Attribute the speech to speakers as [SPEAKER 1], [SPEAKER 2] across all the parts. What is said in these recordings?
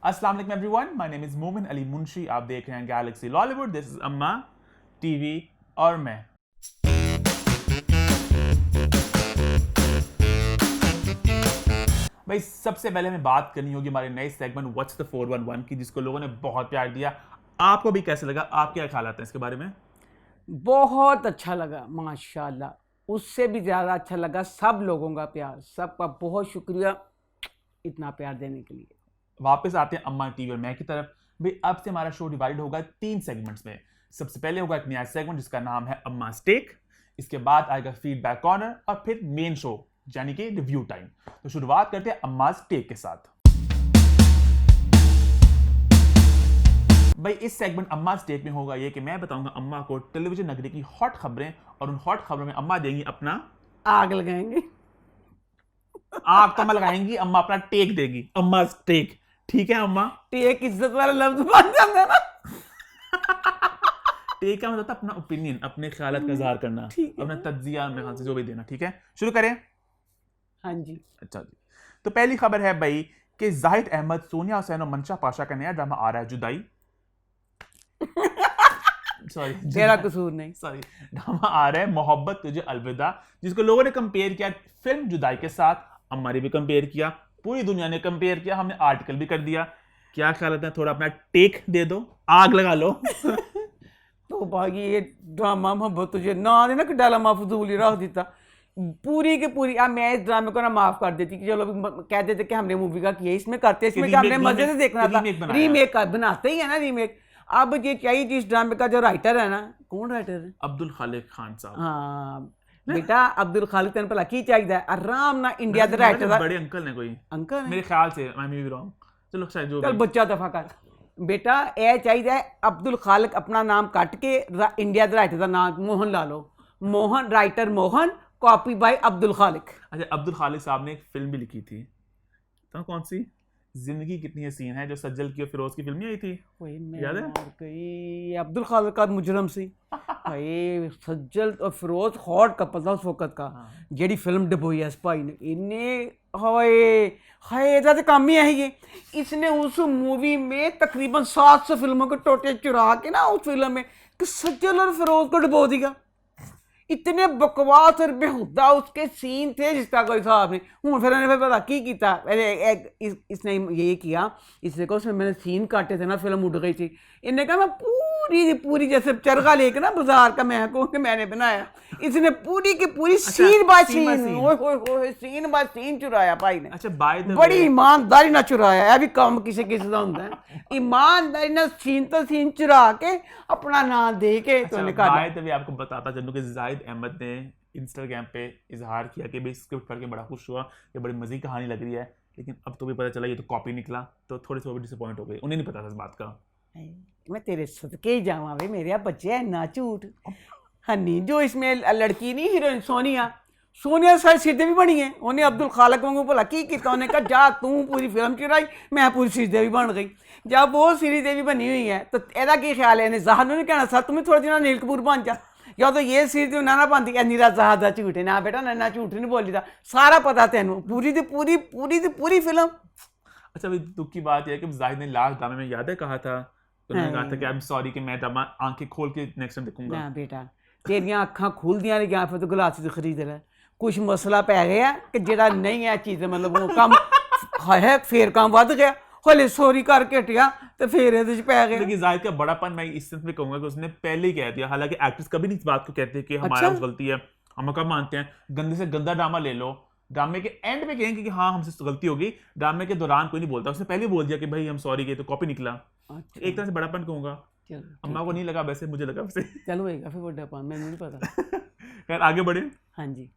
[SPEAKER 1] अस्सलाम वालेकुम everyone, my name is मोमिन अली मुंशी। आप देख रहे हैं गैलेक्सी लॉलीवुड। दिस इज अम्मा टीवी और मैं। भाई सबसे पहले हमें बात करनी होगी हमारे नए सेगमेंट व्हाट्स द 411 की, जिसको लोगों ने बहुत प्यार दिया। आपको भी कैसे लगा? आप क्या ख्याल आते हैं इसके बारे में?
[SPEAKER 2] बहुत अच्छा लगा माशाल्लाह। उससे भी ज़्यादा अच्छा लगा सब लोगों का प्यार। सबका बहुत शुक्रिया इतना प्यार देने के लिए।
[SPEAKER 1] वापस आते हैं अम्मा टीवी और मैं की तरफ। भाई अब से हमारा शो डिवाइड होगा 3 सेगमेंट्स में। सबसे पहले होगा एक नया सेगमेंट जिसका नाम है अम्मा स्टेक। इसके बाद आएगा फीडबैक कॉर्नर और फिर मेन शो यानी कि रिव्यू टाइम। तो शुरुआत करते हैं अम्मा स्टेक के साथ। भाई इस सेगमेंट अम्मा स्टेक में होगा ये कि मैं बताऊंगा अम्मा को टेलीविजन नगरी की हॉट खबरें, और उन हॉट खबरों में अम्मा देंगी अपना
[SPEAKER 2] आग लगाएंगे।
[SPEAKER 1] आग तो अम्मा लगाएंगी, अम्मा अपना टेक देगी। अम्मा स्टेक, ठीक है अम्मा?
[SPEAKER 2] टेक इज्जत वाला लफ्ज बन जाता है ना।
[SPEAKER 1] टेक का मतलब अपना ओपिनियन, अपने ख्यालात का इजहार करना, अपना तज्जिया में जो भी देना। ठीक है, शुरू करें।
[SPEAKER 2] हाँ जी।
[SPEAKER 1] अच्छा जी, तो पहली खबर है भाई कि जाहिद अहमद, सोनिया हुसैन और मंशा पाशा का नया ड्रामा आ रहा है, जुदाई। सॉरी,
[SPEAKER 2] तेरा कसूर नहीं।
[SPEAKER 1] सॉरी, ड्रामा आ रहा है मोहब्बत तुझे अलविदा, जिसको लोगों ने कंपेयर किया फिल्म जुदाई के साथ। अम्मा ने भी कंपेयर किया, पूरी दुनिया ने कंपेयर किया, हमने आर्टिकल भी कर दिया। क्या ख्याल है? थोड़ा अपना टेक दे दो, आग लगा लो।
[SPEAKER 2] तो भाई ये ड्रामा मोहब्बत तुझे ना देना कि डाला माफजूल ही रख देता पूरी की पूरी। अब मैं इस ड्रामे को ना माफ कर देती कि चलो कह देते कि हमने मूवी का किया, इसमें करते इसमें क्या हमने मजे से देखना था। रीमेक का बनाते ही है ना रीमेक। अब ये चाहिए जिस ड्रामे का जो राइटर है ना, कौन राइटर है?
[SPEAKER 1] अब्दुल खालिक खान साहब।
[SPEAKER 2] हाँ बेटा, अब्दुल खालिक तेन भला की चाहिए आराम ना इंडिया दे राइटर
[SPEAKER 1] बड़े अंकल ने कोई
[SPEAKER 2] अंकल
[SPEAKER 1] मेरे ख्याल से, आई मे बी रॉन्ग, चलो शायद जो
[SPEAKER 2] चल बच्चा दफा कर बेटा। ए चाहिए अब्दुल खालिक अपना नाम कट के इंडिया दे राइटर का नाम मोहन ला लो। Mohan writer Mohan, copy by Abdul Khaliq.
[SPEAKER 1] अच्छा, अब्दुल खालिक साहब ने एक फिल्म भी लिखी थी, तो कौन सी? जिंदगी कितनी हसीन है, जो सज्जल की और फिरोज की फिल्म नहीं आई थी, याद है?
[SPEAKER 2] अब्दुल खालिक का मुजरम सी भाई सज्जल और फिरोज हॉट कपल था उस वक्त का। जेडी फिल्म डबोई है भाई ने इन्हें हाय हाय ਇਹਦਾ ਤੇ काम ही है ये। इसने उस मूवी में तकरीबन 700 फिल्मों के टोटे चुरा के ना उस फिल्म में कि सज्जल और फिरोज को डबो दिया। इतने बकवास और बेहुदा उसके सीन थे जिसका कोई हिसाब नहीं। हूँ फिर मैंने पता की किया, इसने ये किया, इसने कहा उसमें मैंने सीन काटे थे ना, फिल्म उड़ गई थी। इन्हें कहा मैं पूरी पूरी जैसे चरखा लेके ना बाजार का मैं को कि मैंने बनाया। इसने पूरी की पूरी सीन बाय सीन चुराया भाई ने।
[SPEAKER 1] अच्छा, बाय द
[SPEAKER 2] बड़ी ईमानदारी ना चुराया है, भी कम किसी किसी का होता है। ईमानदारी ना सीन तो सीन चुरा के अपना नाम दे के तो निकाला।
[SPEAKER 1] बाय द वे आपको बताता चलूं कि जाहिद अहमद ने इंस्टाग्राम पे इजहार किया कि भाई स्क्रिप्ट पढ़ के बड़ा खुश हुआ, ये बड़ी मजे की कहानी लग रही है, लेकिन अब तो भी पता चला ये तो कॉपी निकला, तो थोड़े से वो भी डिसअपॉइंट हो गए। उन्हें नहीं पता था इस बात का।
[SPEAKER 2] मैं तेरे सदके ही जावा वे मेरे बच्चे है ना झूठ। हनी जो इसमें लड़की नहीं हीरोइन सोनिया सारी सीधे भी बनी है। उन्हें अब्दुल खालिक वांगू भला की किया, उन्हें कहा जा तू पूरी फिल्म चुराई, मैं पूरी सीधे भी बन गई। जब वो सीरीज देवी बनी हुई है तो एदा की ख्याल है? जहानू नहीं कहना सर तुम्हें थोड़ा जिना नील कपूर बन जा, या तो ये सीरीज ना ना बनती है नीरा जहाज का झूठ है ना बेटा, ना झूठ नहीं बोली था, सारा पता तेनू पूरी दी पूरी फिल्म।
[SPEAKER 1] अच्छा, भाई दुख की बात यह है कि जाहिद ने लास्ट ड्रामे में याद है कहा था, उन्होंने कहा था कि आई एम सॉरी कि मैं ड्रामा आंखें खोल के नेक्स्ट टाइम देखूंगा।
[SPEAKER 2] ना बेटा तेरियां अखां खुल दियां ने, फिर तो गलासी खरीद रहा। कुछ मसला पै गया कि जेड़ा नहीं है चीज़, मतलब वो कम है फिर काम वध गया, हले सॉरी करके हटिया तो फिर ये पै गया।
[SPEAKER 1] लेकिन जाहिद का बड़ापन मैं इस सेंस में कहूंगा कि उसने पहले ही कह दिया। हालांकि एक्टर्स कभी नहीं इस बात को कहते कि हमारा
[SPEAKER 2] अच्छा?
[SPEAKER 1] गलती है, हम कब मानते हैं। गंदे से गंदा ड्रामा ले लो, ड्रामे के एंड में कहेंगे कि हाँ हमसे गलती होगी, ड्रामे के दौरान कोई नहीं बोलता। उसने पहले बोल दिया कि भाई हम सॉरी, तो कॉपी निकला।
[SPEAKER 2] अच्छा।
[SPEAKER 1] एक तरह से बड़ापन कहूंगा। अम्मा को नहीं लगा, वैसे मुझे लगा वैसे।
[SPEAKER 2] चलो फिर बड़ापन मैंने नहीं पता।
[SPEAKER 1] खैर आगे बढ़े।
[SPEAKER 2] हाँ जी।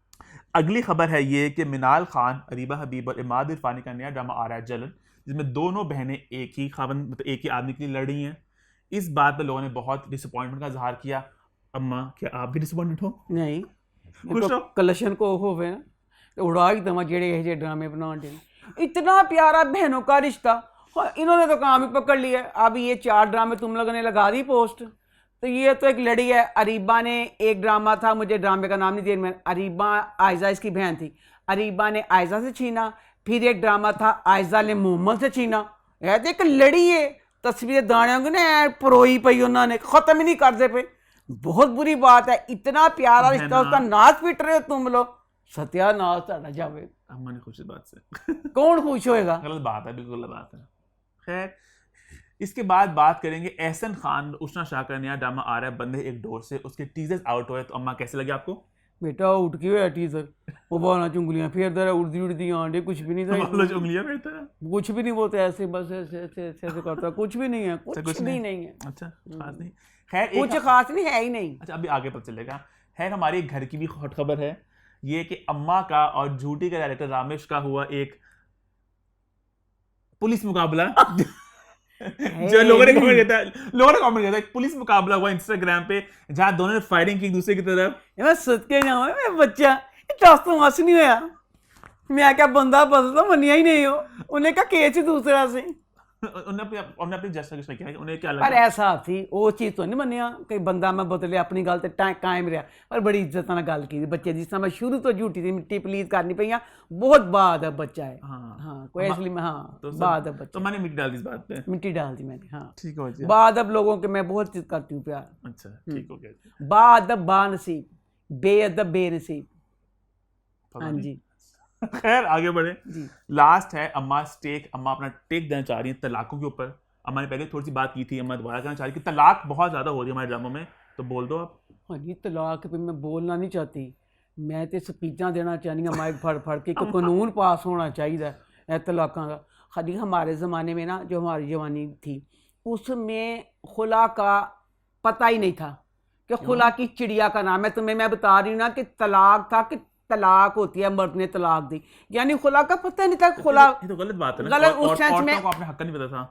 [SPEAKER 1] अगली खबर है ये कि मिनाल खान, अरीबा हबीब और इमाद इरफानी का नया ड्रामा आ रहा है जलन, जिसमें दोनों बहनें एक ही खावन मतलब एक ही आदमी के लिए लड़ रही हैं। इस बात पर लोगों ने बहुत डिसअपॉइंटमेंट का इजहार किया। अम्मा क्या आप भी डिसअपॉइंटेड हो?
[SPEAKER 2] नहीं,
[SPEAKER 1] खुश हो?
[SPEAKER 2] कलेक्शन को होवे ना तो उड़ा ही दमा जेड़े ये ड्रामे बना दे। इतना प्यारा बहनों का रिश्ता, इन्होंने तो काम ही पकड़ लिया। अब ये 4 ड्रामे तुम लोगों ने लगा दी पोस्ट। तो ये तो एक लड़ी है। अरीबा ने एक ड्रामा था, मुझे ड्रामे का नाम नहीं देर में, अरीबा आयजा इसकी बहन थी, अरीबा ने आयजा से छीना। फिर एक ड्रामा था आयजा ने मोहम्मद से छीना। ਇਹ ਤੇ ਇੱਕ ਲੜੀ ਏ तस्वीर दाणियों की ना परोई पई उन्होंने, खत्म ही नहीं करते पे। बहुत बुरी बात है, इतना प्यारा रिश्ता उसका नाच पीट रहे हो तुम लोग, सत्यानाश ਤੁਹਾਡਾ ਜਾਵੇ।
[SPEAKER 1] अम्मा ने खुश इस बात से
[SPEAKER 2] कौन खुश होएगा?
[SPEAKER 1] गलत बात है, बिल्कुल गलत बात है। खैर इसके बाद बात करेंगे एहसन खान उषना शाह का नया ड्रामा आ रहा है बंदे एक डोर से, उसके टीजर्स आउट हुए, तो अम्मा कैसे लगे आपको?
[SPEAKER 2] बेटा उठ के होया टीजर, वो बाला चुंगलियां फेरदा रहा, उड़ती उड़ती आंडे, कुछ भी नहीं था,
[SPEAKER 1] उंगलियां फेरता है,
[SPEAKER 2] कुछ भी नहीं, वो तो ऐसे बस ऐसे ऐसे ऐसे ऐसे करता, कुछ भी नहीं है, कुछ भी नहीं है।
[SPEAKER 1] अच्छा खास नहीं, खैर
[SPEAKER 2] कुछ खास नहीं है ही नहीं।
[SPEAKER 1] अच्छा अभी आगे पता चलेगा। खैर हमारे घर की भी हॉट खबर है ये कि अम्मा का और झूठी का डायरेक्टर रामेश का हुआ एक पुलिस मुकाबला जो लोगों ने कमेंट किया था, एक पुलिस मुकाबला हुआ इंस्टाग्राम पे जहां दोनों ने फायरिंग की एक दूसरे की तरफ।
[SPEAKER 2] मैं सद के जाऊं मैं बच्चा दस तो मास नहीं होया, मैं क्या बंदा बदल तो मनिया ही नहीं हो, उन्हें क्या केस ही दूसरा से
[SPEAKER 1] उन्हें अपनी जस्टिफिकेशन किया, उन्हें क्या लगा?
[SPEAKER 2] पर ऐसा थी वो चीज तो नहीं मनिया कि बंदा मैं बदले अपनी गल ते कायम रहा, पर बड़ी इज्जत नाल गल की बच्चे जिस तरह मैं शुरू तो झूठी थी मिट्टी प्लीज करनी पई, बहुत बाद है बच्चा है। हाँ कोई इसलिए मैं तो बाद है बच्चा,
[SPEAKER 1] तो मैंने मिट्टी डाल दी इस बात पे,
[SPEAKER 2] मिट्टी डाल दी मैंने। हाँ
[SPEAKER 1] ठीक हो गया,
[SPEAKER 2] बाद अब लोगों के मैं बहुत चीज करती हूँ प्यार।
[SPEAKER 1] अच्छा ठीक हो गया,
[SPEAKER 2] बादब बानसीब बेअदब बेनसीब। हाँ जी
[SPEAKER 1] खैर आगे बढ़े। लास्ट है अम्मा स्टेक। अम्मा अपना टेक देना चाह रही है तलाकों के ऊपर। अम्मा ने पहले थोड़ी सी बात की थी, अम्मा दोबारा करना चाह रही है कि तलाक बहुत ज्यादा हो रही है हमारे ड्रामों में, तो बोल दो आप।
[SPEAKER 2] हाँ जी तलाक पे मैं बोलना नहीं चाहती, मैं तो स्पीचां देना चाहनी हूँ माइक फड़ फड़ के, कानून पास होना चाहिए तलाकों का। खाली हमारे ज़माने में ना जो हमारी जवानी थी उसमें खुला का पता ही नहीं था कि खुला की चिड़िया का नाम है। तुम्हें मैं बता रही हूँ ना कि तलाक था कि तलाक होती है, मर्द ने तलाक दी, यानी खुला का पता नहीं था। खुला
[SPEAKER 1] ये तो गलत बात है ना,
[SPEAKER 2] गलत उस सेंस में,
[SPEAKER 1] आपने हक नहीं पता था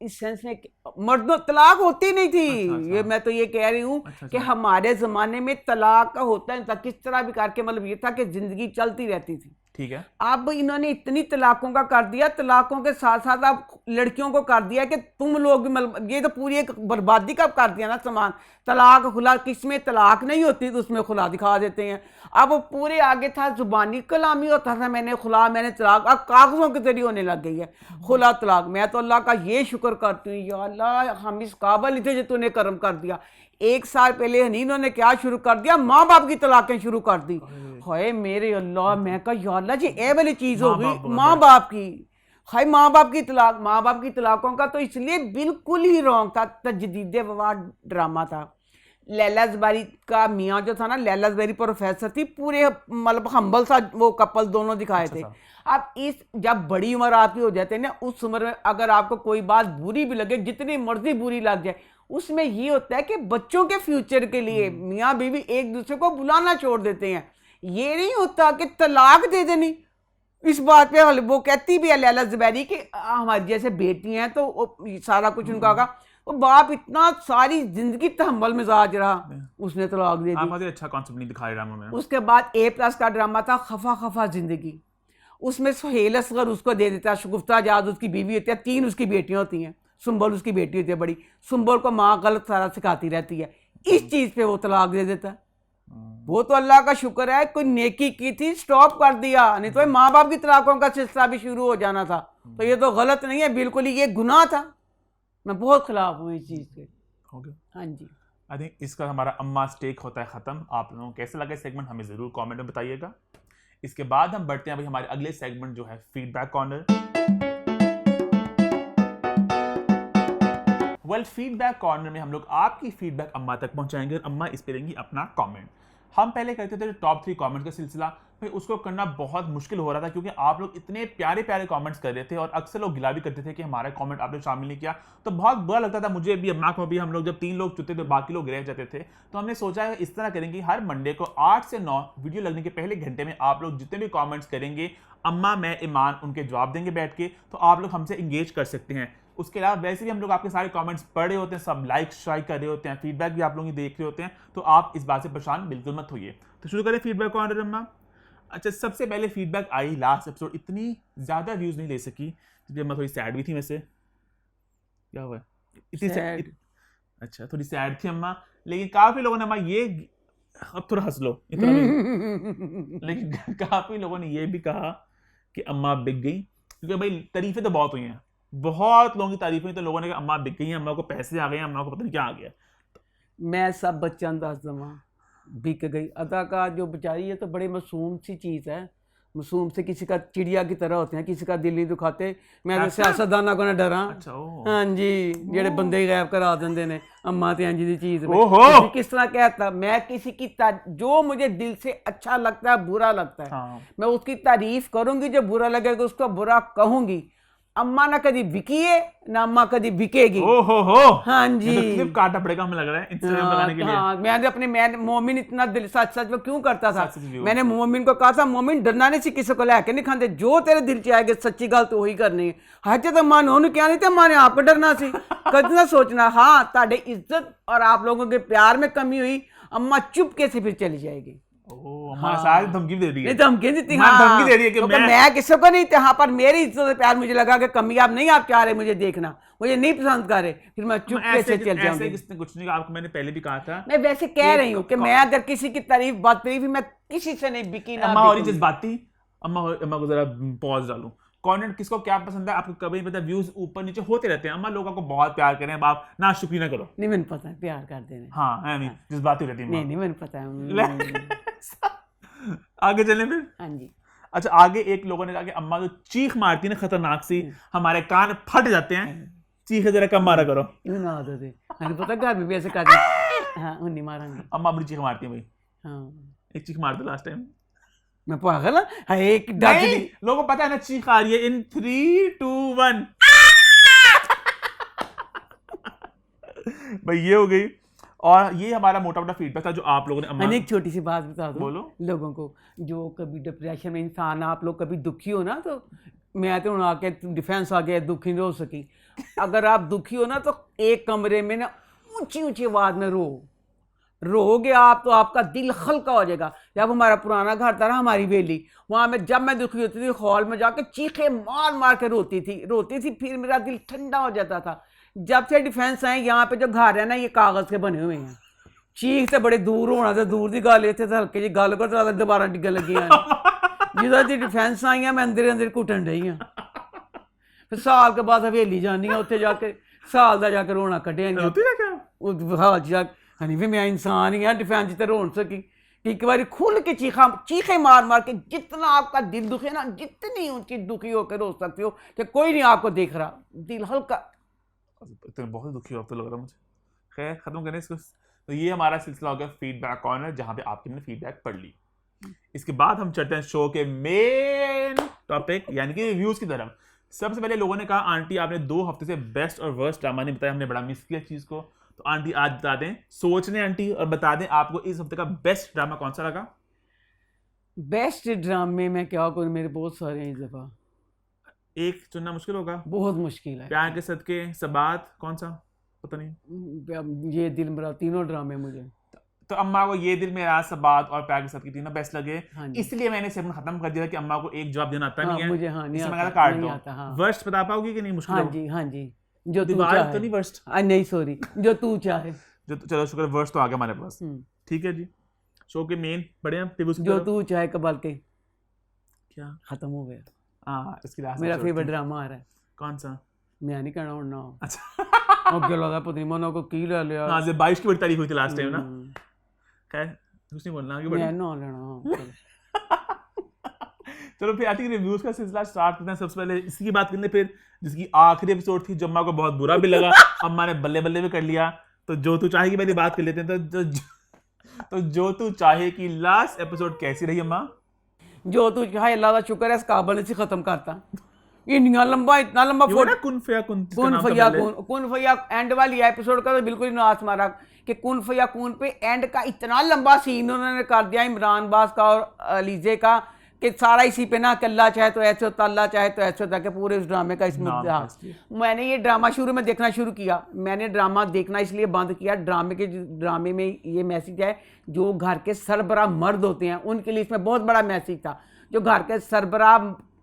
[SPEAKER 2] इस सेंस में मर्दों तलाक होती नहीं थी।
[SPEAKER 1] अच्छा।
[SPEAKER 2] ये मैं तो ये कह रही हूँ कि हमारे जमाने में तलाक का होता नहीं था, किस तरह भी करके, मतलब ये था कि जिंदगी चलती रहती थी।
[SPEAKER 1] ठीक है,
[SPEAKER 2] अब इन्होंने इतनी तलाकों का कर दिया, तलाकों के साथ साथ अब लड़कियों को कर दिया कि तुम लोग भी, मतलब ये तो पूरी एक बर्बादी का कर दिया ना सामान। तलाक खुला, किसमें तलाक नहीं होती तो उसमें खुला दिखा देते हैं। अब वो पूरे आगे था जुबानी कलामी होता था, मैंने खुला मैंने तलाक, अब कागजों के जरिए होने लग गई है खुला तलाक। मैं तो अल्लाह का ये शुक्र करती हूँ, या अल्लाह हम इस काबिल नहीं थे जो तूने कर्म कर दिया। 1 साल पहले हनीनों ने क्या शुरू कर दिया, माँ बाप की तलाकें शुरू कर दी। हाय मेरे अल्लाह, मैं कहा या अल्लाह जी ये वाली चीज हो गई माँ बाप की। हाय माँ बाप की तलाक, माँ बाप की तलाकों का तो इसलिए बिल्कुल ही रॉन्ग था। तजदीद विवाद ड्रामा था। लैला ज़ुबैरी का मियाँ जो था ना, लैला ज़ुबैरी प्रोफेसर थी, पूरे मतलब हम्बल सा वो कपल दोनों दिखाए थे। अब इस जब बड़ी उम्र आपकी हो जाते हैं ना, उस उम्र में अगर आपको कोई बात बुरी भी लगे, जितनी मर्जी बुरी लग जाए, उसमें ये होता है कि बच्चों के फ्यूचर के लिए मियाँ बीवी एक दूसरे को बुलाना छोड़ देते हैं। ये नहीं होता कि तलाक दे देनी। इस बात पे वो कहती भी है लैला ज़ुबैरी कि हमारी जैसे बेटी हैं तो सारा कुछ उनका होगा। वो बाप इतना सारी जिंदगी तहम्मुल मिजाज रहा, उसने तलाक दे दी।
[SPEAKER 1] अच्छा कॉन्सेप्ट नहीं दिखाया ड्रामा में।
[SPEAKER 2] उसके बाद A+ का ड्रामा था खफा खफा जिंदगी, उसमें सुहेल असगर उसको दे देता है, शगुफ्ता आजाद उसकी बीवी होती है, 3 उसकी बेटियां होती हैं, सुंबल उसकी बेटी होती है बड़ी, सुंबल को माँ गलत सारा सिखाती रहती है। इस चीज पे वो तलाक दे देता है। वो तो अल्लाह का शुक्र है कोई नेकी की थी, स्टॉप कर दिया, नहीं तो माँ बाप की तलाकों का सिलसिला भी शुरू हो जाना था। तो ये तो गलत नहीं है बिल्कुल ही, ये गुनाह था। मैं बहुत खिलाफ हूँ इस चीज के।
[SPEAKER 1] हो गया,
[SPEAKER 2] हाँ जी।
[SPEAKER 1] आई थिंक इसका हमारा अम्मा स्टेक होता है खत्म। आप लोगों को कैसे लगा सेगमेंट हमें जरूर कमेंट में बताइएगा। इसके बाद हम बढ़ते हैं अभी हमारे अगले सेगमेंट जो है feedback corner. Well feedback corner में हम लोग आपकी फीडबैक अम्मा तक पहुंचाएंगे और अम्मा इस पे देंगी अपना कमेंट। हम पहले करते थे टॉप 3 कमेंट्स का सिलसिला, भाई उसको करना बहुत मुश्किल हो रहा था क्योंकि आप लोग इतने प्यारे प्यारे कमेंट्स कर रहे थे और अक्सर लोग गिला भी करते थे कि हमारा कमेंट आपने शामिल नहीं किया, तो बहुत बुरा लगता था मुझे भी, अम्मा को भी। हम लोग जब 3 लोग चुनते थे बाकी लोग रह जाते थे, तो हमने सोचा है इस तरह करेंगे हर मंडे को 8 से 9 वीडियो लगने के पहले घंटे में आप लोग जितने भी कॉमेंट्स करेंगे, अम्मा मैं ईमान उनके जवाब देंगे बैठ के, तो आप लोग हमसे इंगेज कर सकते हैं। उसके अलावा वैसे भी हम लोग आपके सारे कमेंट्स पढ़ रहे होते हैं, सब लाइक स्ट्राइक कर रहे होते हैं, फीडबैक भी आप लोग देख रहे होते हैं, तो आप इस बात से परेशान बिल्कुल मत होइए। तो शुरू करें फीडबैक कॉर्नर अम्मा। अच्छा सबसे पहले फीडबैक आई लास्ट एपिसोड, इतनी ज़्यादा व्यूज़ नहीं ले सकी क्योंकि अम्मा थोड़ी सैड भी थी। वैसे क्या हुआ इतनी सैड? अच्छा थोड़ी सैड थी अम्मा, लेकिन काफ़ी लोगों ने अम्मा ये, अब थोड़ा हंस लो इतना भी लेकिन काफ़ी लोगों ने ये भी कहा कि अम्मा बिक गई, क्योंकि भाई तारीफें तो बहुत हुई हैं, बहुत लोगों की तारीफ हुई, तो लोगों ने कहा अम्मा बिक गई है, अम्मा को पैसे आ गए हैं, अम्मा को पता नहीं क्या आ गया।
[SPEAKER 2] मैं सब बच्चों दस दवा बिक गई। अदाकार जो बेचारी है तो बड़ी मासूम सी चीज़ है, मासूम से किसी का चिड़िया की तरह होते हैं, किसी का दिल नहीं दुखाते। मैं तो सियासतदाना को ना डरा। हाँ जी, जेड़े बंदे ही गायब करा देंगे ने अम्मा ते इंज दी चीज़ किस तरह कहता। मैं किसी की जो मुझे दिल से अच्छा लगता है, बुरा लगता है, मैं उसकी तारीफ करूंगी, जो बुरा लगेगा उसको बुरा कहूंगी। अम्मा ना कभी बिकी है ना अम्मा कभी बिकेगी। हाँ जी,
[SPEAKER 1] क्लिप काटना पड़ेगा हमें लग रहा है इंस्टाग्राम लगाने के लिए।
[SPEAKER 2] हाँ, मैंने अपने मोमिन इतना दिल सच वो क्यों करता था। मैंने मोमिन को कहा था मोमिन डरना नहीं सी किसी को लेके नहीं खाते, जो तेरे दिल च आएगा सच्ची गल तो वही करनी है। हजे तो अम्मा ने क्या नहीं थे, अम्मा ने आपको डरना सी, कभी ना सोचना। हाँ, ताड़े इज्जत और आप लोगों के प्यार में कमी हुई, अम्मा चुपके से फिर चली जाएगी।
[SPEAKER 1] धमकी दे दी है,
[SPEAKER 2] धमकी दी, धमकी दे दी है कि मैं किसी को नहीं, यहाँ पर मेरी इज्जत और प्यार मुझे लगा कि कमी आप नहीं, आप चाह रहे मुझे देखना, मुझे नहीं पसंद कर रहे, फिर मैं चुपके से चल जाऊंगी।
[SPEAKER 1] किसने कुछ नहीं कहा आपको, मैंने पहले भी कहा था।
[SPEAKER 2] मैं वैसे कह रही हूँ कि मैं अगर किसी की तारीफ बात करी, मैं किसी से नहीं बिकी ना।
[SPEAKER 1] अम्मा और जज्बाती, अम्मा को जरा पॉज डालूं। कंटेंट किसको क्या पसंद है आपको कभी नहीं पता, व्यूज ऊपर नीचे होते रहते हैं। अम्मा लोगों को बहुत प्यार करें, आप ना शुक्रिया ना करो।
[SPEAKER 2] नहीं मैंने पता है प्यार करते हैं।
[SPEAKER 1] हाँ है नहीं, जज्बाती रहती है।
[SPEAKER 2] नहीं मैंने पता है।
[SPEAKER 1] आगे चलें फिर।
[SPEAKER 2] हाँ जी।
[SPEAKER 1] अच्छा, आगे एक लोगों ने कहा कि अम्मा जो चीख मारती है ना खतरनाक सी, हमारे कान फट जाते हैं, चीख जरा कम मारा करो।
[SPEAKER 2] ना आदत है, पता घर में भी ऐसे कर दे। हाँ नहीं मारेंगे,
[SPEAKER 1] अम्मा बड़ी चीख मारती है भाई।
[SPEAKER 2] हाँ
[SPEAKER 1] एक चीख मार दो लास्ट टाइम।
[SPEAKER 2] मैं पागल है, एक नहीं,
[SPEAKER 1] लोगों को पता है ना चीख आ रही है। इन 3 2 1 भाई ये हो गई। और ये हमारा मोटा मोटा फीडबैक था जो आप लोगों ने।
[SPEAKER 2] एक छोटी सी बात बता दो
[SPEAKER 1] बोलो
[SPEAKER 2] लोगों को, जो कभी डिप्रेशन में इंसान, आप लोग कभी दुखी हो ना, तो मैं तो आके डिफेंस आ गया, दुखी नहीं हो सकी। अगर आप दुखी हो ना तो एक कमरे में ना ऊंची ऊंची आवाज में रोगे आप, तो आपका दिल हल्का हो जाएगा। जब हमारा पुराना घर था ना, हमारी वेली, वहां में जब मैं दुखी होती थी हॉल में जाके चीखे मार मार के रोती थी, फिर मेरा दिल ठंडा हो जाता था। जब से डिफेंस आए, यहाँ पे जो घर है ना, ये कागज के बने हुए हैं, चीख से बड़े दूर होना था, दूर की गल इतने से हल्के जी गल को तो दोबारा टिकन लगी जिदा दी डिफेंस आई मैं अंदर घुटन रही हाँ। फिर साल के बाद हवेली जानी है, उत्थे जाके साल का जाके रोना कटिया हाल जाके। हनी भी मैं इंसान ही हाँ, डिफेंस तो रो सकी। एक बार खुल के चीखे मार मार के, जितना आपका दिल दुखे ना, जितनी ऊंची दुखी होकर रो सकते हो कि कोई नहीं आपको देख रहा, दिल हल्का।
[SPEAKER 1] बहुत दुखी हो अब तो लग रहा मुझे। खैर खत्म करें इसको। तो ये हमारा सिलसिला हो गया फीडबैक कॉर्नर, जहां पे आपकी हमने फीडबैक पढ़ ली। इसके बाद हम चलते हैं शो के मेन टॉपिक यानी कि रिव्यूज की तरफ। सबसे पहले लोगों ने कहा आंटी आपने 2 हफ्ते से बेस्ट और वर्स्ट ड्रामा नहीं बताया, हमने बड़ा मिस किया चीज को। तो आंटी आज बता दें, सोच लें आंटी और बता दें आपको इस हफ्ते का बेस्ट ड्रामा कौन सा लगा।
[SPEAKER 2] बेस्ट ड्रामे में क्या करूं, मेरे बहुत सारे हैं इस दफा,
[SPEAKER 1] एक चुनना मुश्किल होगा,
[SPEAKER 2] बहुत मुश्किल है।
[SPEAKER 1] प्यार के सदके, सबात, कौन सा पता नहीं,
[SPEAKER 2] ये दिल मेरा, तीनों ड्रामे मुझे।
[SPEAKER 1] तो अम्मा को ये दिल मेरा, सबात और प्यार के सदके तीनों बेस्ट लगे।
[SPEAKER 2] हाँ,
[SPEAKER 1] इसलिए मैंने सेगमेंट खत्म कर दिया कि अम्मा को एक जवाब देना आता नहीं है
[SPEAKER 2] मुझे। हाँ, नहीं
[SPEAKER 1] आता,
[SPEAKER 2] काट दो।
[SPEAKER 1] हाँ। वर्स्ट बता पाओगी कि नहीं, मुश्किल।
[SPEAKER 2] हाँ जी, हाँ जी, जो तू चाहे।
[SPEAKER 1] तो नहीं वर्स्ट,
[SPEAKER 2] नहीं सॉरी, जो तू चाहे।
[SPEAKER 1] जो चलो शुक्र, वर्स्ट तो आ गया हमारे पास। ठीक है जी, शो के मेन बड़े हैं,
[SPEAKER 2] जो तू चाहे कबाल के
[SPEAKER 1] क्या
[SPEAKER 2] खत्म हो गया।
[SPEAKER 1] हाँ, इसकी
[SPEAKER 2] मेरा फेवरेट ड्रामा आ रहा है।
[SPEAKER 1] कौन सा?
[SPEAKER 2] मैं नहीं कहना हूं ना।
[SPEAKER 1] अच्छा
[SPEAKER 2] ओके लगा पत्नी मनो को की ले लिया।
[SPEAKER 1] हां से 22 की बड़ी तारीफ हुई थी लास्ट टाइम ना। खैर कुछ नहीं बोलना आगे बढ़ो।
[SPEAKER 2] मैं ना लेना।
[SPEAKER 1] चलो फिर आई थिंक रिव्यूज का सिलसिला स्टार्ट करते हैं। सबसे पहले इसी की बात करते हैं, फिर जिसकी आखिरी एपिसोड थी जो अम्मा को बहुत बुरा भी लगा, अम्मा ने बल्ले बल्ले भी कर लिया। तो जो तू चाहे की पहले बात कर लेते हैं। तो जो तू चाहे की लास्ट एपिसोड कैसी रही अम्मा?
[SPEAKER 2] जो तू चाहे, अल्लाह का शुक्र है इस काबल से खत्म करता। इतना लंबा
[SPEAKER 1] कुन
[SPEAKER 2] फया एंड वाली एपिसोड का तो बिल्कुल ही नाश मारा कि कुन फया कुन पे एंड का इतना लंबा सीन उन्होंने कर दिया इमरान बास का और अलीजे का कि सारा इसी पे ना कि अल्लाह चाहे तो ऐसे होता, अल्लाह चाहे तो ऐसे होता, कि पूरे उस ड्रामे का इसमें मैंने ये ड्रामा शुरू में देखना शुरू किया। मैंने ड्रामा देखना इसलिए बंद किया, ड्रामे में ये मैसेज है, जो घर के सरबराह मर्द होते हैं उनके लिए इसमें बहुत बड़ा मैसेज था। जो घर के सरबराह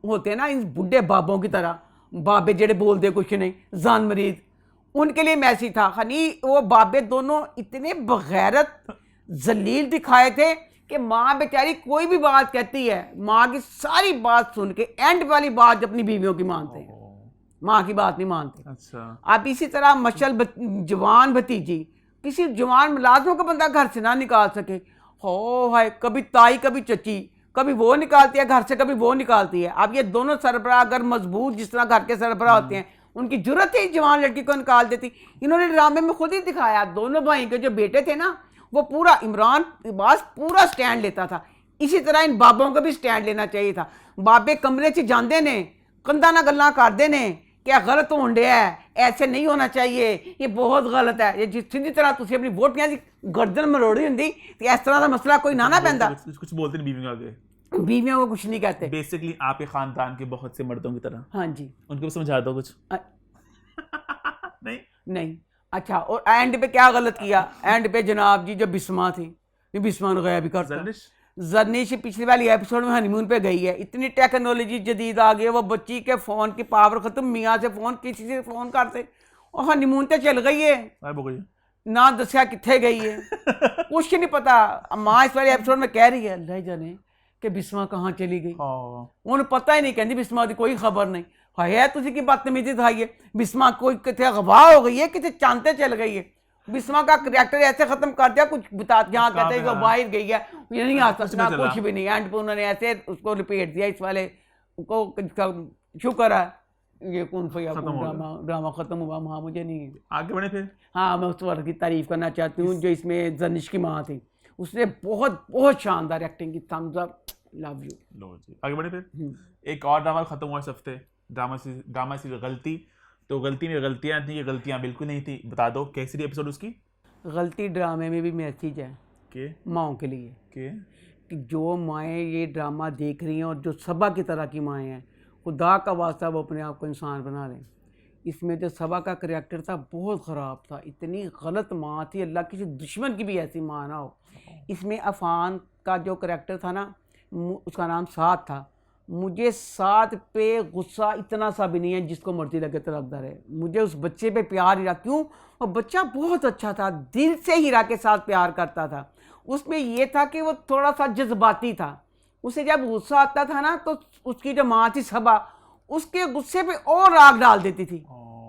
[SPEAKER 2] होते हैं ना, इन बुढ़े बाबों की तरह, बाबे जेड़े बोलते कुछ नहीं, जान मरीद, उनके लिए मैसेज था। खनी वो बाबे दोनों इतने बगैरत जलील दिखाए थे कि माँ बेचारी कोई भी बात कहती है, माँ की सारी बात सुन के एंड वाली बात अपनी बीवियों की मानते हैं। माँ की बात नहीं मानते।
[SPEAKER 1] अच्छा।
[SPEAKER 2] अब इसी तरह जवान भतीजी, किसी जवान मुलाजमों को बंदा घर से ना निकाल सके, हो हाय, कभी ताई कभी चची, कभी वो निकालती है घर से, कभी वो निकालती है। अब ये दोनों सरबराह अगर मजबूत जिस तरह घर के सरबराह होते हैं, उनकी जरूरत है जवान लड़की को निकाल देती। इन्होंने ड्रामे में खुद ही दिखाया, दोनों भाई के जो बेटे थे ना, वो पूरा इमरान अब्बास पूरा स्टैंड लेता था। इसी तरह इन बाबों को भी स्टैंड लेना चाहिए था। बाबे कमरे से जाते ने, कंधा ना गल्ला करते ने, क्या गलत होन डे है, ऐसे नहीं होना चाहिए, ये बहुत गलत है। ये जिस तरह तुम अपनी वोटियां की गर्दन मरोड़ी होंगी तो इस तरह का मसला कोई ना पैंदा।
[SPEAKER 1] कुछ बोलते नहीं बीवियों आगे,
[SPEAKER 2] बीवियों को कुछ नहीं कहते।
[SPEAKER 1] बेसिकली आपके खानदान के बहुत से मर्दों की तरह।
[SPEAKER 2] हाँ जी,
[SPEAKER 1] उनको भी समझा दो कुछ। नहीं
[SPEAKER 2] नहीं। अच्छा, और एंड पे क्या गलत किया? एंड पे जनाब जी जो बिस्मा थी, ये बिस्मा ने गया भी करता। जर्निश पिछली वाली एपिसोड में हनीमून पे गई है, इतनी टेक्नोलॉजी जदीद आ गई है, वो बच्ची के फोन की पावर खत्म, मियाँ से फोन किसी से फोन करते, और हनीमून पे चल गई है, ना दसिया कितने गई है, कुछ नहीं पता। माँ इस वाली एपिसोड में कह रही है अल्लाह जाने कि बिस्मा कहाँ चली गई, उन्हें पता ही नहीं, कहती बिस्मा की कोई खबर नहीं है। तुझी की बदतमीजी था ये, बिस्मा कोई कितने गवाह हो गई है, कितने चांते चल गई है। बिस्मा का करैक्टर ऐसे खत्म कर दिया, कुछ बता जहाँ कहते हैं कि बाहर गई है, ये नहीं आ सकता, कुछ भी नहीं। एंड पे उन्होंने ऐसे उसको लिपेट दिया इस वाले को। शुक्र है ये कौन सा ड्रामा खत्म हुआ। हाँ मुझे नहीं
[SPEAKER 1] आगे बढ़े फिर।
[SPEAKER 2] हाँ, मैं उस वर्ग की तारीफ करना चाहती हूँ जो इसमें जर्निश की माँ थी, उसने बहुत बहुत शानदार एक्टिंग की। Thumbs up, love you.
[SPEAKER 1] लो जी, आगे बढ़े फिर। एक और ड्रामा खत्म हुआ इस हफ्ते, ड्रामा सी गलती। तो गलती में गलतियां थी, ये गलतियां बिल्कुल नहीं थी। बता दो कैसी थी एपिसोड उसकी?
[SPEAKER 2] गलती ड्रामे में भी मैसेज है
[SPEAKER 1] के
[SPEAKER 2] माओं के लिए कि जो माएँ ये ड्रामा देख रही हैं और जो सबा की तरह की माएँ हैं, खुदा का वास्ता वो अपने आप को इंसान बना लें। इसमें जो सबा का करैक्टर था बहुत ख़राब था, इतनी गलत माँ थी, अल्लाह किसी दुश्मन की भी ऐसी माँ ना हो। इसमें अफान का जो करैक्टर था ना, उसका नाम साद था। मुझे साद पे गुस्सा इतना सा भी नहीं है जिसको मर्जी लगे तरफदार है, मुझे उस बच्चे पे प्यार हीरा। क्यों? वो बच्चा बहुत अच्छा था, दिल से हीरा के साथ प्यार करता था। उसमें ये था कि वो थोड़ा सा जज्बाती था, उसे जब गुस्सा आता था ना तो उसकी जो माँ थी सबा, उसके गुस्से पे और आग डाल देती थी।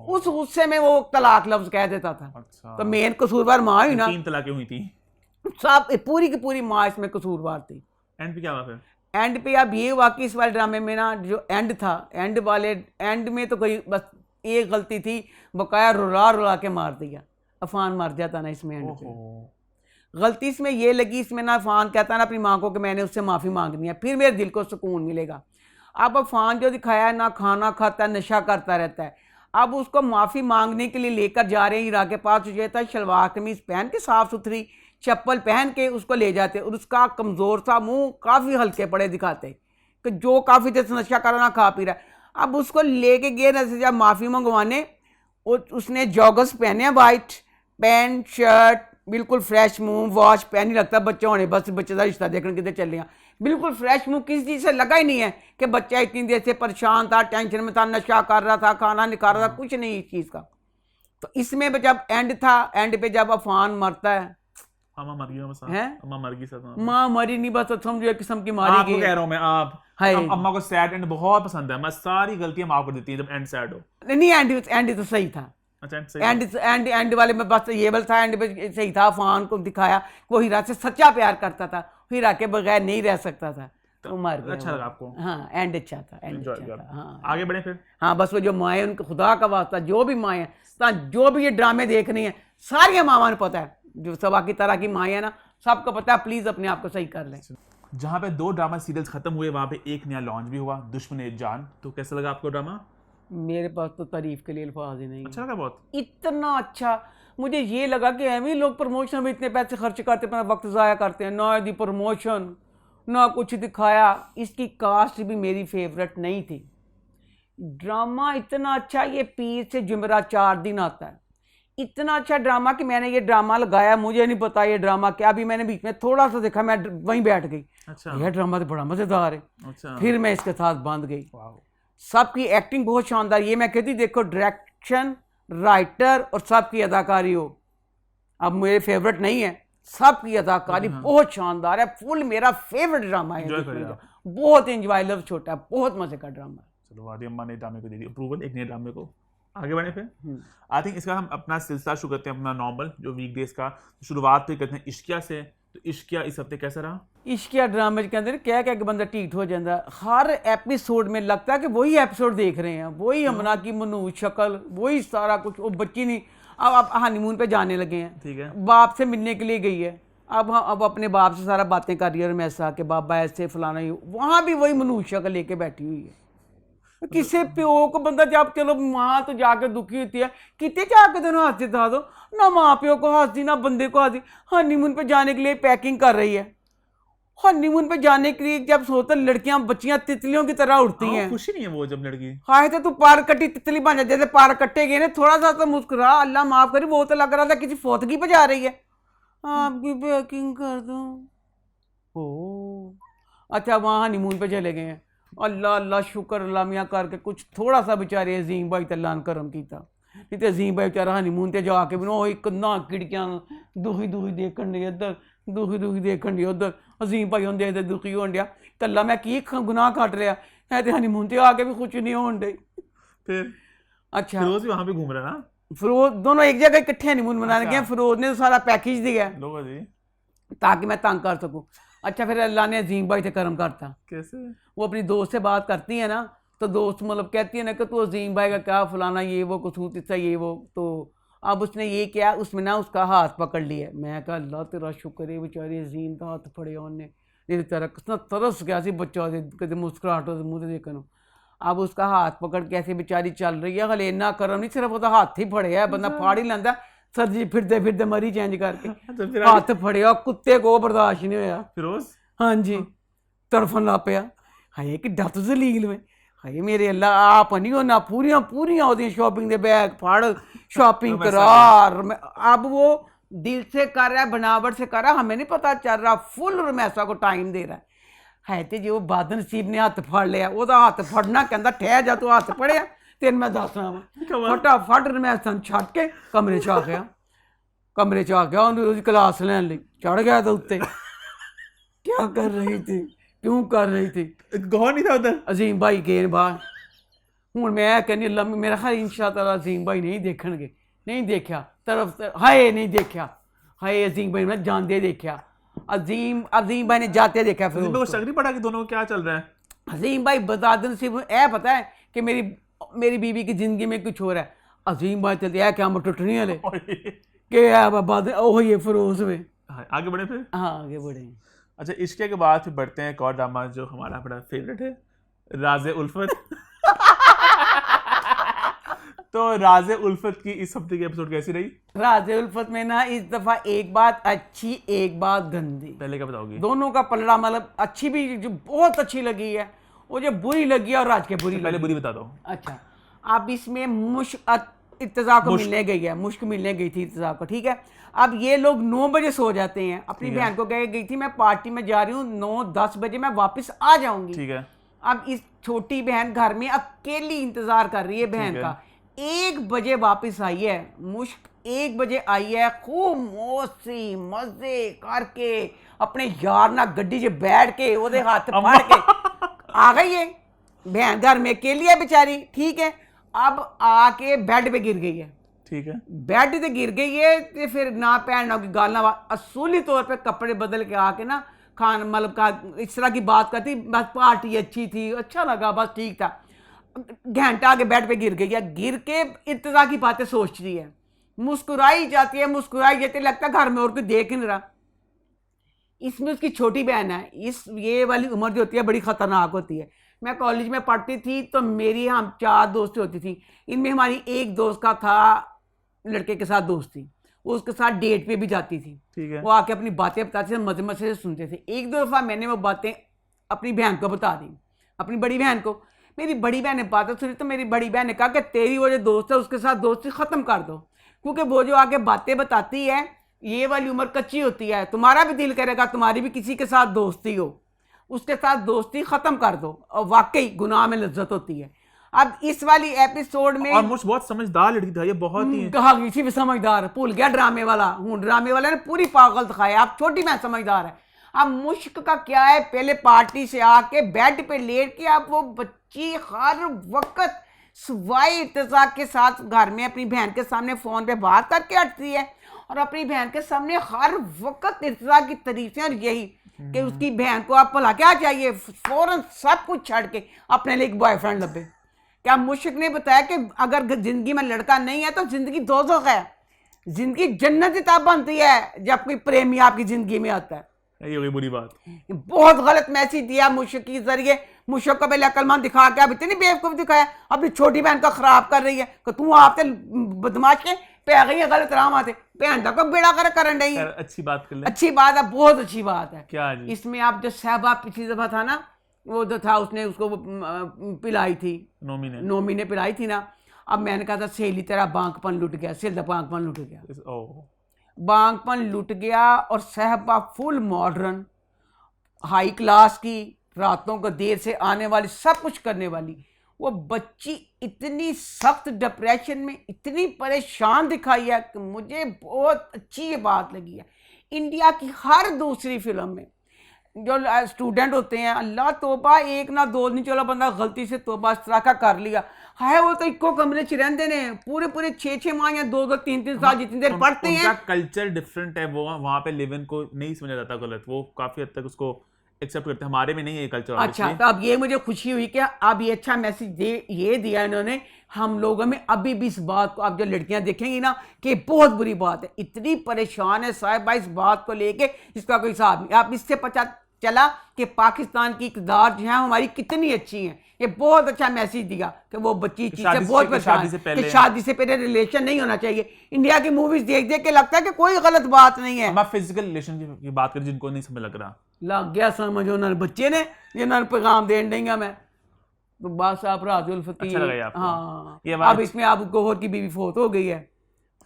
[SPEAKER 2] उस गुस्से में वो तलाक लफ्ज कह देता था।
[SPEAKER 1] अच्छा।
[SPEAKER 2] तो मेन कसूरवार माँ ही ना,
[SPEAKER 1] 3 तलाकें हुई थी,
[SPEAKER 2] सब पूरी की पूरी माँ इसमें कसूरवार थी।
[SPEAKER 1] एंड पे क्या हुआ फिर?
[SPEAKER 2] एंड पे अब ये हुआ कि इस वाले ड्रामे में ना जो एंड था, एंड में तो कोई बस एक गलती थी, बकाया रुला रुला के मार दिया। अफान मर जाता ना इसमें एंड पे। गलती इसमें ये लगी, इसमें ना अफान कहता ना अपनी माँ को कि मैंने उससे माफ़ी मांगनी है, फिर मेरे दिल को सुकून मिलेगा। अब अफान जो दिखाया है ना, खाना खाता है, नशा करता रहता है। अब उसको माफ़ी मांगने के लिए लेकर जा रहे हैं हीरा के पास, जो था शलवार कमीज पहन के साफ़ सुथरी चप्पल पहन के उसको ले जाते, और उसका कमज़ोर सा मुंह काफ़ी हल्के पड़े दिखाते कि जो काफ़ी देर से नशा करना खा पी रहा है। अब उसको लेके गए न जब माफ़ी मंगवाने, उसने जॉगर्स पहने, वाइट पैंट शर्ट, बिल्कुल फ्रेश मुंह, वॉच पहनी, लगता है बच्चा होने बस बच्चे का रिश्ता देखने कितने चल रहे, बिल्कुल फ्रेश मुंह, किसी चीज़ से लगा ही नहीं है कि बच्चा इतनी देर से परेशान था, टेंशन में था, नशा कर रहा था, खाना नहीं खा रहा था, कुछ नहीं इस चीज़ का। तो इसमें जब एंड था, एंड पे जब अफान मरता है,
[SPEAKER 1] माँ मर गई सर,
[SPEAKER 2] माँ मरी नहीं, बस समझो एक किस्म की मारी गई।
[SPEAKER 1] आपको कह रहा हूँ मैं, आप अम्मा को सैड एंड बहुत पसंद है, मैं सारी गलतियां माफ कर देती हैं जब एंड सैड हो।
[SPEAKER 2] नहीं, एंड तो सही था। एंड वाले में बस ये बल था, एंड पे सही था। अफान को दिखाया वो हीरा से सच्चा प्यार करता था, हीरा के बगैर नहीं रह सकता था, तो मर गया।
[SPEAKER 1] अच्छा लगा आपको?
[SPEAKER 2] हाँ, एंड अच्छा था, एंड अच्छा था। हाँ,
[SPEAKER 1] आगे बढ़े फिर।
[SPEAKER 2] हाँ, बस वो जो माएँ, उनका खुदा का वास्ता जो भी माएँ हैं, जो भी ये ड्रामे देखनी है, सारी मामा ने पता है, जो सबा की तरह की माएँ है ना, सबको पता है। प्लीज अपने आप को सही कर लें।
[SPEAKER 1] जहाँ पे 2 ड्रामा सीरियल्स खत्म हुए, वहाँ पे एक नया लॉन्च भी हुआ, दुश्मन जान। तो कैसा लगा आपको ड्रामा?
[SPEAKER 2] मेरे पास तो तारीफ के लिए अल्फाज ही नहीं।
[SPEAKER 1] अच्छा लगा बहुत,
[SPEAKER 2] इतना अच्छा। मुझे ये लगा कि एवं लोग प्रमोशन में इतने पैसे खर्च करते, अपना वक्त ज़ाया करते हैं, ना दी प्रमोशन ना कुछ दिखाया। इसकी कास्ट भी मेरी फेवरेट नहीं थी। ड्रामा इतना अच्छा, ये पीर से जुमेरात 4 दिन आता है, इतना अच्छा ड्रामा कि मैंने ये ड्रामा लगाया, मुझे नहीं पता ये ड्रामा क्या, अभी मैंने बीच में थोड़ा सा देखा, मैं वहीं बैठ गई।
[SPEAKER 1] अच्छा।
[SPEAKER 2] यह ड्रामा तो बड़ा मज़ेदार है।
[SPEAKER 1] अच्छा।
[SPEAKER 2] फिर मैं इसके साथ बांध गई। सबकी एक्टिंग बहुत शानदार। ये मैं कहती देखो, डायरेक्शन, राइटर और सबकी अदाकारी हो, अब मेरे फेवरेट नहीं है, सबकी अदाकारी बहुत शानदार है। फुल मेरा फेवरेट ड्रामा है, बहुत एंजॉय, लव छोटा, बहुत मजे का ड्रामा है।
[SPEAKER 1] चलो वादी अम्मा ने ड्रामे को दे दी अप्रूवल एक नए ड्रामे को। आगे बढ़े फिर आई थिंक इसका हम अपना सिलसिला शुरू करते हैं अपना नॉर्मल जो वीकडेज का शुरुआत पे करते हैं इश्किया से। तो इश्किया इस हफ्ते कैसा रहा?
[SPEAKER 2] इश्किया ड्रामे के अंदर क्या क्या कि बंदा ढीठ हो जाता है, हर एपिसोड में लगता है कि वही एपिसोड देख रहे हैं, वही हमना की मनूज शक्ल, वही सारा कुछ। वो बच्ची नहीं, अब हनीमून पे जाने लगे हैं,
[SPEAKER 1] ठीक है,
[SPEAKER 2] बाप से मिलने के लिए गई है, अब अपने बाप से सारा बातें कर रही है, और मैं ऐसा कि बाबा ऐसे फलाना ही, वहाँ भी वही मनूज शक्ल लेके बैठी हुई है। किसी प्यो को बंदा जब चलो माँ तो जाके दुखी होती है, कितने जाके दोनों हाथ दिखा दो ना, माँ प्यो को हंसी ना बंदे को हंसी। हनीमून पे जाने के लिए पैकिंग कर रही है, हनीमून पे जाने के लिए जब सोते लड़कियां बच्चियां तितलियों की तरह उड़ती हैं।
[SPEAKER 1] खुशी नहीं है वो जब लड़की
[SPEAKER 2] हाय तो तू पार कटी तितली बन जा, जैसे पार कट्टे गए ना, थोड़ा सा तो मुस्कुरा, अल्लाह माफ करे, वो तो लग रहा था किसी फौतगी पे जा रही है। आपकी पैकिंग कर दो। ओ अच्छा, वहाँ हनीमून पे चले गए हैं, अल्लाह अल्लाह शुक्र अल्लाह मियाँ करके कुछ थोड़ा सा बेचारे अजीम भाई तलान करम कीता, नहीं तो अजीम भाई बेचारा हनीमून ते जाके भी ना कन्ना खिड़कियां दुखी दुखी देखन दे इधर, दुखी दुखी देखन दे उधर, अजीम भाई होंदे इधर दुखी होन दिया, कल्ला मैं की गुनाह कट लिया है, तो हनीमून ते आके भी कुछ नहीं होन दे।
[SPEAKER 1] फिर
[SPEAKER 2] अच्छा
[SPEAKER 1] फिरोज भी वहां पे घूम रहा ना,
[SPEAKER 2] फिरोज दोनों एक जगह इकट्ठे हनीमून मनाने गए। फिरोज ने तो सारा पैकेज दिया
[SPEAKER 1] लो जी
[SPEAKER 2] ताकि मैं तंग कर सकूं। अच्छा फिर अल्लाह ने अजीम भाई से करम करता।
[SPEAKER 1] कैसे?
[SPEAKER 2] वो अपनी दोस्त से बात करती है ना, तो दोस्त मतलब कहती है ना कि तू अजीम भाई का क्या फलाना ये वो कसूर इसका ये वो, तो अब उसने ये किया, उसमें ना उसका हाथ पकड़ लिया। मैं कहा अल्लाह तेरा शुक्र है बेचारी अजीम का हाथ फड़े उन्हें, नहीं तरह तरस गया सी बच्चा कदे मुस्कुराहट मुँह देखने। अब उसका हाथ पकड़ के ऐसी बेचारी चल रही है, हले इन्ना करम नहीं, सिर्फ उसका हाथ ही फड़े है, बंदा फाड़ ही लेंदा सर्जी फिरते फिरते मरी चेंज करके हाथ फड़िया, कुत्ते को बर्दाश्त नहीं होया फिरोज, हाँ जी तरफन ला पिया। हाय कि डत जलील में, हाय मेरे अल्लाह आप नहीं हो ना, पूरियां पूरियां होती शॉपिंग दे बैग फाड़ शॉपिंग करा। अब वो दिल से कर रहा है, बनावट से कर रहा है, हमें नहीं पता चल रहा, फुल रमैसा को टाइम दे रहा है तो जो बाद नसीब ने हाथ फड़ लिया, वो हाथ फड़ना कहता ठह जा, तू हाथ फड़िया तेन मैं दसना वा, फटाफट रमैसा छड़ के कमरे च आ गया, कमरे च आ गया, उसकी क्लास लैन ली चढ़ गया था उत्ते। क्या कर रही थी, क्यों कर रही थी,
[SPEAKER 1] कौन नहीं था उधर?
[SPEAKER 2] अजीम भाई गए बाहर। हूँ मैं कहनी लम्बी मेरा ख्याल इंशाअल्लाह अजीम भाई नहीं देखणगे, नहीं देखा तरफ हाय नहीं देखा, हाय अजीम भाई मैं जाते देखा, अजीम भाई ने जाते देखा। फिर
[SPEAKER 1] उसको शक नहीं पड़ा कि दोनों को क्या चल रहा है?
[SPEAKER 2] अजीम भाई बता दें सिर्फ ए पता है कि मेरी बीवी की जिंदगी में कुछ हो रहा है। अजीम भाई चलते है क्या मैं टुटनी वाले के बाद ये फिरोज में
[SPEAKER 1] आगे बढ़े फिर।
[SPEAKER 2] हाँ आगे बढ़े।
[SPEAKER 1] अच्छा इश्किया के बाद फिर बढ़ते हैं एक और ड्रामा जो हमारा बड़ा फेवरेट है, राज़े उल्फत। तो राज़े उल्फत की इस हफ्ते की एपिसोड कैसी रही?
[SPEAKER 2] राज़े उल्फत में ना इस दफा एक बात अच्छी एक बात गंदी,
[SPEAKER 1] पहले क्या बताओगी?
[SPEAKER 2] दोनों का पलड़ा, मतलब अच्छी भी जो बहुत अच्छी लगी है, वो जो बुरी लगी है और राज के बुरी
[SPEAKER 1] पहले बुरी बता दो।
[SPEAKER 2] अच्छा अब इसमें इर्तज़ा को मिलने गई है, मुश्क मिलने गई थी इर्तज़ा को, ठीक है। अब ये लोग 9 बजे सो जाते हैं, अपनी बहन को कह गई थी मैं पार्टी में जा रही हूँ, 9-10 बजे मैं वापस आ जाऊंगी, ठीक है। अब इस छोटी बहन घर में अकेली इंतजार कर रही है बहन का, 1 बजे वापस आई है, मुश्क 1 बजे आई है, खूब मौसी मजे करके अपने यार ना गड्डी से बैठ के वो हाथ फाड़ के आ गई है, बहन घर में अकेली है बेचारी, ठीक है। अब आके बेड पे गिर गई है, ठीक है, बेड पे गिर गई है, तो फिर ना पैर ना गाल ना, असूली तौर पे कपड़े बदल के आके ना खान मतलब का इस तरह की बात करती, बस पार्टी अच्छी थी, अच्छा लगा, बस ठीक था। घंटा आगे बेड पे गिर गई है, गिर के इर्तज़ा की बातें सोच रही है, मुस्कुराई जाती है, मुस्कुराई जाती है, लगता है घर में और कोई देख नहीं रहा। इसमें उसकी छोटी बहन है, ये वाली उम्र जो होती है बड़ी खतरनाक होती है। मैं कॉलेज में पढ़ती थी तो मेरी हम 4 दोस्तें होती थी, इनमें हमारी एक दोस्त का था लड़के के साथ दोस्ती, वो उसके साथ डेट पे भी जाती थी, ठीक है। वो आके अपनी बातें बताते थे, मजे मजे से सुनते थे। एक दो दफ़ा मैंने वो बातें अपनी बहन को बता दी, अपनी बड़ी बहन को। मेरी बड़ी बहन ने बातें सुनी तो मेरी बड़ी बहन ने कहा कि तेरी वो जो दोस्त है उसके साथ दोस्ती ख़त्म कर दो, क्योंकि वो जो आके बातें बताती है, ये वाली उम्र कच्ची होती है, तुम्हारा भी दिल करेगा तुम्हारी भी किसी के साथ दोस्ती हो, उसके साथ दोस्ती ख़त्म कर दो, और वाकई गुनाह में लज्जत होती है। अब इस वाली एपिसोड में
[SPEAKER 1] और मुझ बहुत समझदार लड़की था ये, बहुत ही
[SPEAKER 2] कहा किसी भी समझदार, भूल गया ड्रामे वाला, हूँ ड्रामे वाले ने पूरी पागल दिखाया, आप छोटी बहन समझदार है। अब मुश्क का क्या है, पहले पार्टी से आके बेड पे लेट के अब वो बच्ची हर वक्त सवाई इर्तिजा के साथ घर में अपनी बहन के सामने फोन पे बात करके हटती है और अपनी बहन के सामने हर वक्त इर्तिजा की तारीफें, और यही कि उसकी बहन को अब भला क्या चाहिए, फौरन सब कुछ छड़ के अपने लिए एक बॉयफ्रेंड लगे। क्या मुश्क ने बताया कि अगर जिंदगी में लड़का नहीं है तो जिंदगी दोज़ख है, जिंदगी जन्नत तब बनती है जब कोई प्रेमी आपकी जिंदगी में आता है।
[SPEAKER 1] ये हो गई बुरी बात।
[SPEAKER 2] बहुत गलत मैसेज दिया मुश्क के जरिए। मुश्क को पहले अक्लमंद दिखा के अब इतनी बेवकूफ दिखाया, अपनी छोटी बहन का खराब कर रही है कि तू आपसे बदमाश के पे गई है गलत राह आते, बहन तक बिड़ा कर रही है।
[SPEAKER 1] अच्छी बात कर ले,
[SPEAKER 2] अच्छी बात है, बहुत अच्छी बात है।
[SPEAKER 1] क्या जी?
[SPEAKER 2] इसमें आप जो सहबा पिछली दफा था ना, वो जो था उसने उसको पिलाई थी, नोमी ने पिलाई थी ना। अब मैंने कहा था सहेली तेरा बांकपन लुट गया, सिल बांकपन लुट गया, बांकपन लुट गया। और सहबा फुल मॉडर्न हाई क्लास की, रातों को देर से आने वाली, सब कुछ करने वाली। वो बच्ची इतनी सख्त डिप्रेशन में, इतनी परेशान दिखाई है कि मुझे बहुत अच्छी ये बात लगी है। इंडिया की हर दूसरी फिल्म में जो स्टूडेंट होते हैं, अल्लाह तोबा, एक ना दो नहीं, चलो बंदा गलती से तोबा इस तरह का कर लिया है, वो तो इको कमरे च रहते ने पूरे पूरे 6-6 माह या 2-2 3-3 साल जितनी देर पढ़ते हैं।
[SPEAKER 1] उनका कल्चर डिफरेंट है, वो वहाँ पे लिव इन को नहीं समझा जाता गलत, वो काफी हद तक उसको एक्सेप्ट करते हैं। हमारे में नहीं है ये कल्चर।
[SPEAKER 2] अच्छा, तो अब ये मुझे खुशी हुई कि अब ये अच्छा मैसेज ये दिया इन्होंने हम लोगों में। अभी भी इस बात को आप जो लड़कियां देखेंगी ना कि बहुत बुरी बात है, इतनी परेशान है साहिबा इस बात को लेके, इसका कोई हिसाब नहीं। आप इससे पता चला कि पाकिस्तान की इक़्तिदार जो है हमारी कितनी अच्छी है। ये बहुत अच्छा मैसेज दिया कि वो बच्ची चीज से बहुत परेशान है, शादी से पहले रिलेशन नहीं होना चाहिए। इंडिया की मूवीज देख देख के लगता है कि कोई गलत बात नहीं है।
[SPEAKER 1] हम फिजिकल रिलेशन की बात करें, जिनको नहीं समझ लग रहा,
[SPEAKER 2] लग गया समझ उन्होंने बच्चे ने, जिन्होंने पैगाम देन देंगे मैं तो बस आप राजुल फकीर।
[SPEAKER 1] अच्छा
[SPEAKER 2] हाँ, अब इसमें आप गौहर की बीवी फोत हो गई है,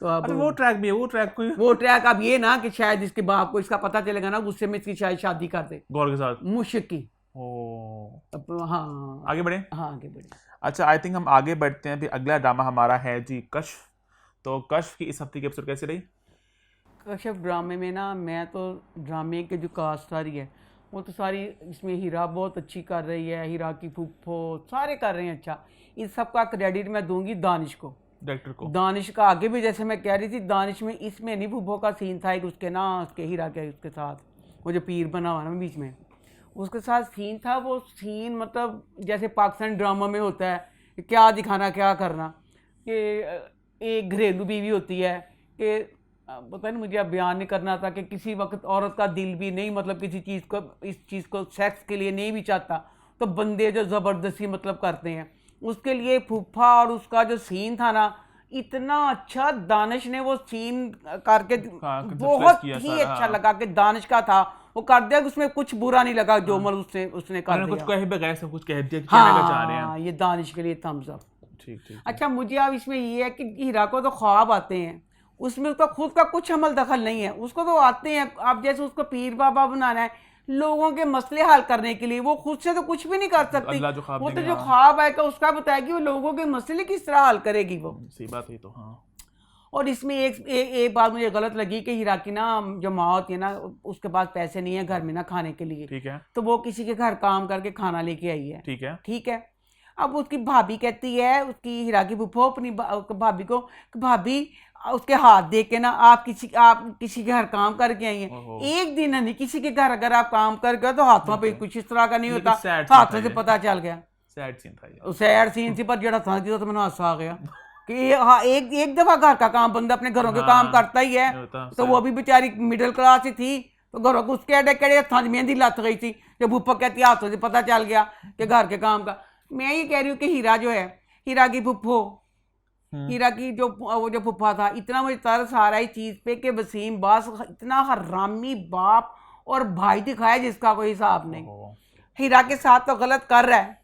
[SPEAKER 2] तो अब
[SPEAKER 1] वो ट्रैक भी है, वो ट्रैक
[SPEAKER 2] अब ये ना कि शायद इसके बाप को इसका पता चलेगा ना, गुस्से में इसकी शायद शादी कर दे
[SPEAKER 1] गौर के साथ,
[SPEAKER 2] मुश्क की।
[SPEAKER 1] हाँ, आगे बढ़े।
[SPEAKER 2] हाँ, आगे बढ़े।
[SPEAKER 1] अच्छा, आई थिंक हम आगे बढ़ते हैं। फिर अगला ड्रामा हमारा है जी कश्फ। तो कश्फ की इस हफ्ते की एपिसोड कैसी रही?
[SPEAKER 2] कश्फ ड्रामे में ना, मैं तो ड्रामे के जो कास्ट सारी है वो तो सारी, इसमें हीरा बहुत अच्छी कर रही है, हीरा की फूफो सारे कर रहे हैं अच्छा। इस सब का क्रेडिट मैं दूंगी दानिश को,
[SPEAKER 1] डायरेक्टर को। दानिश
[SPEAKER 2] का आगे भी जैसे मैं कह रही थी, दानिश में इसमें नहीं फूफो का सीन था एक उसके ना, उसके हीरा के उसके साथ वो जो पीर बना हुआ ना बीच में, उसके साथ सीन था। वो सीन मतलब जैसे पाकिस्तान ड्रामा में होता है, क्या दिखाना क्या करना, कि एक घरेलू बीवी होती है कि पता नहीं, मुझे अब बयान नहीं करना था कि किसी वक्त औरत का दिल भी नहीं, मतलब किसी चीज़ को, इस चीज़ को सेक्स के लिए नहीं भी चाहता, तो बंदे जो ज़बरदस्ती मतलब करते हैं, उसके लिए फूफा। और उसका जो सीन था ना, इतना अच्छा दानिश ने वो सीन करके बहुत ही अच्छा लगा कि दानिश का था वो कर दिया, कि उसमें कुछ बुरा नहीं लगा जो मल उसने कर दिया,
[SPEAKER 1] कुछ कह बगैर सब कुछ कह दिया, कहना चाह रहे हैं।
[SPEAKER 2] ये दानिश के लिए थम्स अप।
[SPEAKER 1] ठीक।
[SPEAKER 2] अच्छा, मुझे अब इसमें ये है कि हीरा को तो ख्वाब आते हैं, उसमें उसका खुद का कुछ अमल दखल नहीं है, उसको तो आते हैं। अब जैसे उसको पीर बाबा बनाना है लोगों के मसले हल करने के लिए, वो खुद से तो कुछ भी नहीं कर सकती। वो तो जो ख्वाब आएगा उसका बताएगी, वो लोगों के मसले किस तरह हल करेगी वो।
[SPEAKER 1] सही बात है तो। हाँ,
[SPEAKER 2] और इसमें एक बात मुझे गलत लगी कि हीरा की ना जो माँ होती है ना, उसके पास पैसे नहीं है घर में ना खाने के लिए।
[SPEAKER 1] ठीक है।
[SPEAKER 2] तो वो किसी के घर काम करके खाना लेके आई है।
[SPEAKER 1] ठीक है।
[SPEAKER 2] अब उसकी भाभी कहती है, उसकी हीरा की फूफो अपनी भाभी को, भाभी उसके हाथ देख के ना, आप किसी के घर काम करके आई हैं, एक दिन नहीं, किसी के घर अगर आप काम करके तो हाथों पे कुछ इस तरह का नहीं होता, हाथों से पता चल गया।
[SPEAKER 1] सैड सीन था,
[SPEAKER 2] सैड सीन थी, पर जड़ा था तो मैंने हादसा आ गया कि हाँ, एक दफा घर का काम बंदा अपने घरों के काम करता ही है, तो वो भी बेचारी मिडिल क्लास ही थी, तो घरों को उसके अड़े हथों में मेहंदी लत गई थी, जब ऊपर कहती हाथों से पता चल गया कि घर के काम का। मैं ये कह रही हूँ कि हीरा जो है, हीरा की फुफ्फो, हीरा की वो जो फुफ्फा था, इतना मुझे तरस आ रहा है इस चीज पे कि वसीम बास इतना हरामी बाप और भाई दिखाया जिसका कोई हिसाब नहीं। हीरा के साथ तो गलत कर रहा है।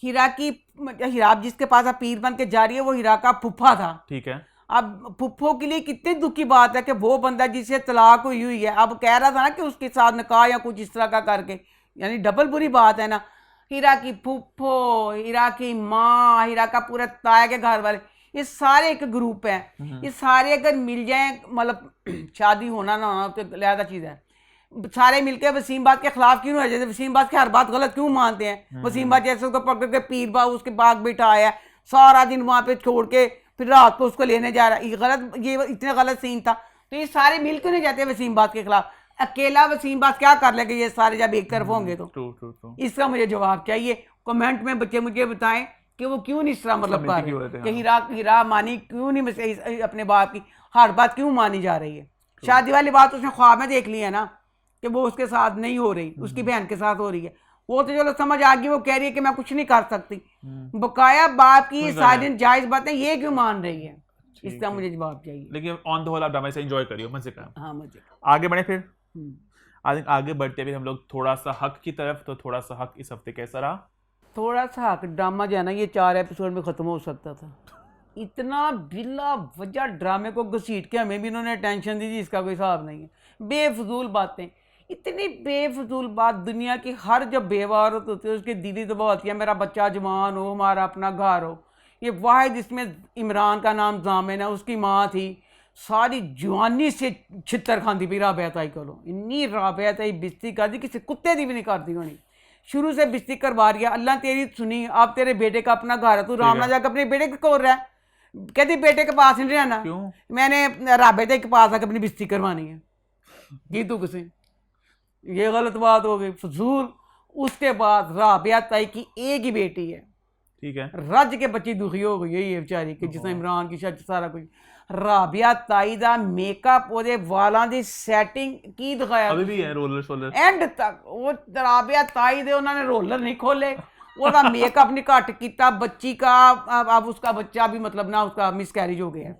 [SPEAKER 2] हीरा जिसके पास अब पीर बन के जा रही है, वो हीरा का फुफ्फा था।
[SPEAKER 1] ठीक है।
[SPEAKER 2] अब फुफ्फो के लिए कितनी दुख की बात है कि वो बंदा जिससे तलाक हुई है, अब कह रहा था ना कि उसके साथ निकाह या कुछ इस तरह का करके, यानी डबल बुरी बात है ना। हीरा की फुफ्फो, हीरा की माँ, हीरा का पूरा ताया के घर वाले, ये सारे एक ग्रुप हैं। ये सारे अगर मिल जाएं, मतलब शादी होना ना होना तो लिहाजा चीज़ है, सारे मिलकर वसीम बात के खिलाफ क्यों हो जाते, वसीम बात की हर बात गलत क्यों मानते हैं। वसीम बात जैसे उसको पकड़ के पीर बाग उसके बाग बिठा आया, सारा दिन वहां पे छोड़ के फिर रात को उसको लेने जा रहा है, ये गलत, ये इतना गलत सीन था। तो ये सारे मिल क्यों नहीं जाते वसीम बात के खिलाफ, अकेला वसीम बात क्या कर लेगा ये सारे जब एक तरफ होंगे। तो इसका मुझे जवाब चाहिए, कमेंट में बच्चे मुझे बताएं कि वो क्यों नहीं इस तरह मतलब कर रहे, कि हीरा मानी क्यों नहीं अपने बाप की हर बात क्यों मानी जा रही है। शादी वाली बात उसने ख्वाब में देख ली है ना कि वो उसके साथ नहीं हो रही, उसकी बहन के साथ हो रही है, वो तो चलो समझ आ गई, वो कह रही है कि मैं कुछ नहीं कर सकती। बकाया बाप की सारी जायज बातें ये क्यों मान रही है, इसका मुझे जवाब चाहिए।
[SPEAKER 1] लेकिन ऑन द होल आप ड्रामा से एंजॉय करियो, मजे का।
[SPEAKER 2] हाँ मजे।
[SPEAKER 1] आगे बढ़े फिर, आगे बढ़ते हुए हम लोग थोड़ा सा हक की तरफ। तो थोड़ा सा हक इस हफ्ते कैसा रहा?
[SPEAKER 2] थोड़ा सा हक ड्रामा जो है ना ये 4 एपिसोड में खत्म हो सकता था। इतना बिला वजह ड्रामे को घसीट के हमें भी इन्होंने टेंशन दी थी, इसका कोई हिसाब नहीं है। बेफजूल बातें, इतनी बेफजूल बात। दुनिया की हर जब बेवा औरत होती है उसकी दिली दबा होती है मेरा बच्चा जवान हो, हमारा अपना घर हो। ये वाहिद इसमें इमरान का नाम जामिन है, उसकी माँ थी, सारी जवानी से छितर खाती पी राबिया ताई को, इन्नी राबिया ताई बिस्ती कर दी किसी कुत्ते की भी नहीं करती होनी, शुरू से बिस्ती करवा रही है। अल्लाह तेरी सुनी, अब तेरे बेटे का अपना घर है, तू राम ना जाकर अपने बेटे को रहा है, कहती बेटे के पास नहीं रहना,
[SPEAKER 1] क्यों?
[SPEAKER 2] मैंने राबिया ताई के पास आकर अपनी बिस्ती करवानी है। ये तू किसी, ये गलत बात हो गई, फजूल। उसके बाद राबिया ताई की एक ही बेटी है,
[SPEAKER 1] ठीक है,
[SPEAKER 2] रज के बच्ची दुखी हो गई है ये बेचारी कि जिसने इमरान की शायद सारा कुछ। राबिया ताई दा मेकअप ओदे वालां दी सेटिंग की दिखाया
[SPEAKER 1] अभी भी है रोलर शोलर
[SPEAKER 2] एंड तक। वो राबिया ताई दे उन्होंने रोलर नहीं खोले, ओदा मेकअप नहीं घट किया, बच्ची का अब उसका बच्चा भी मतलब ना उसका मिसकैरेज हो गया,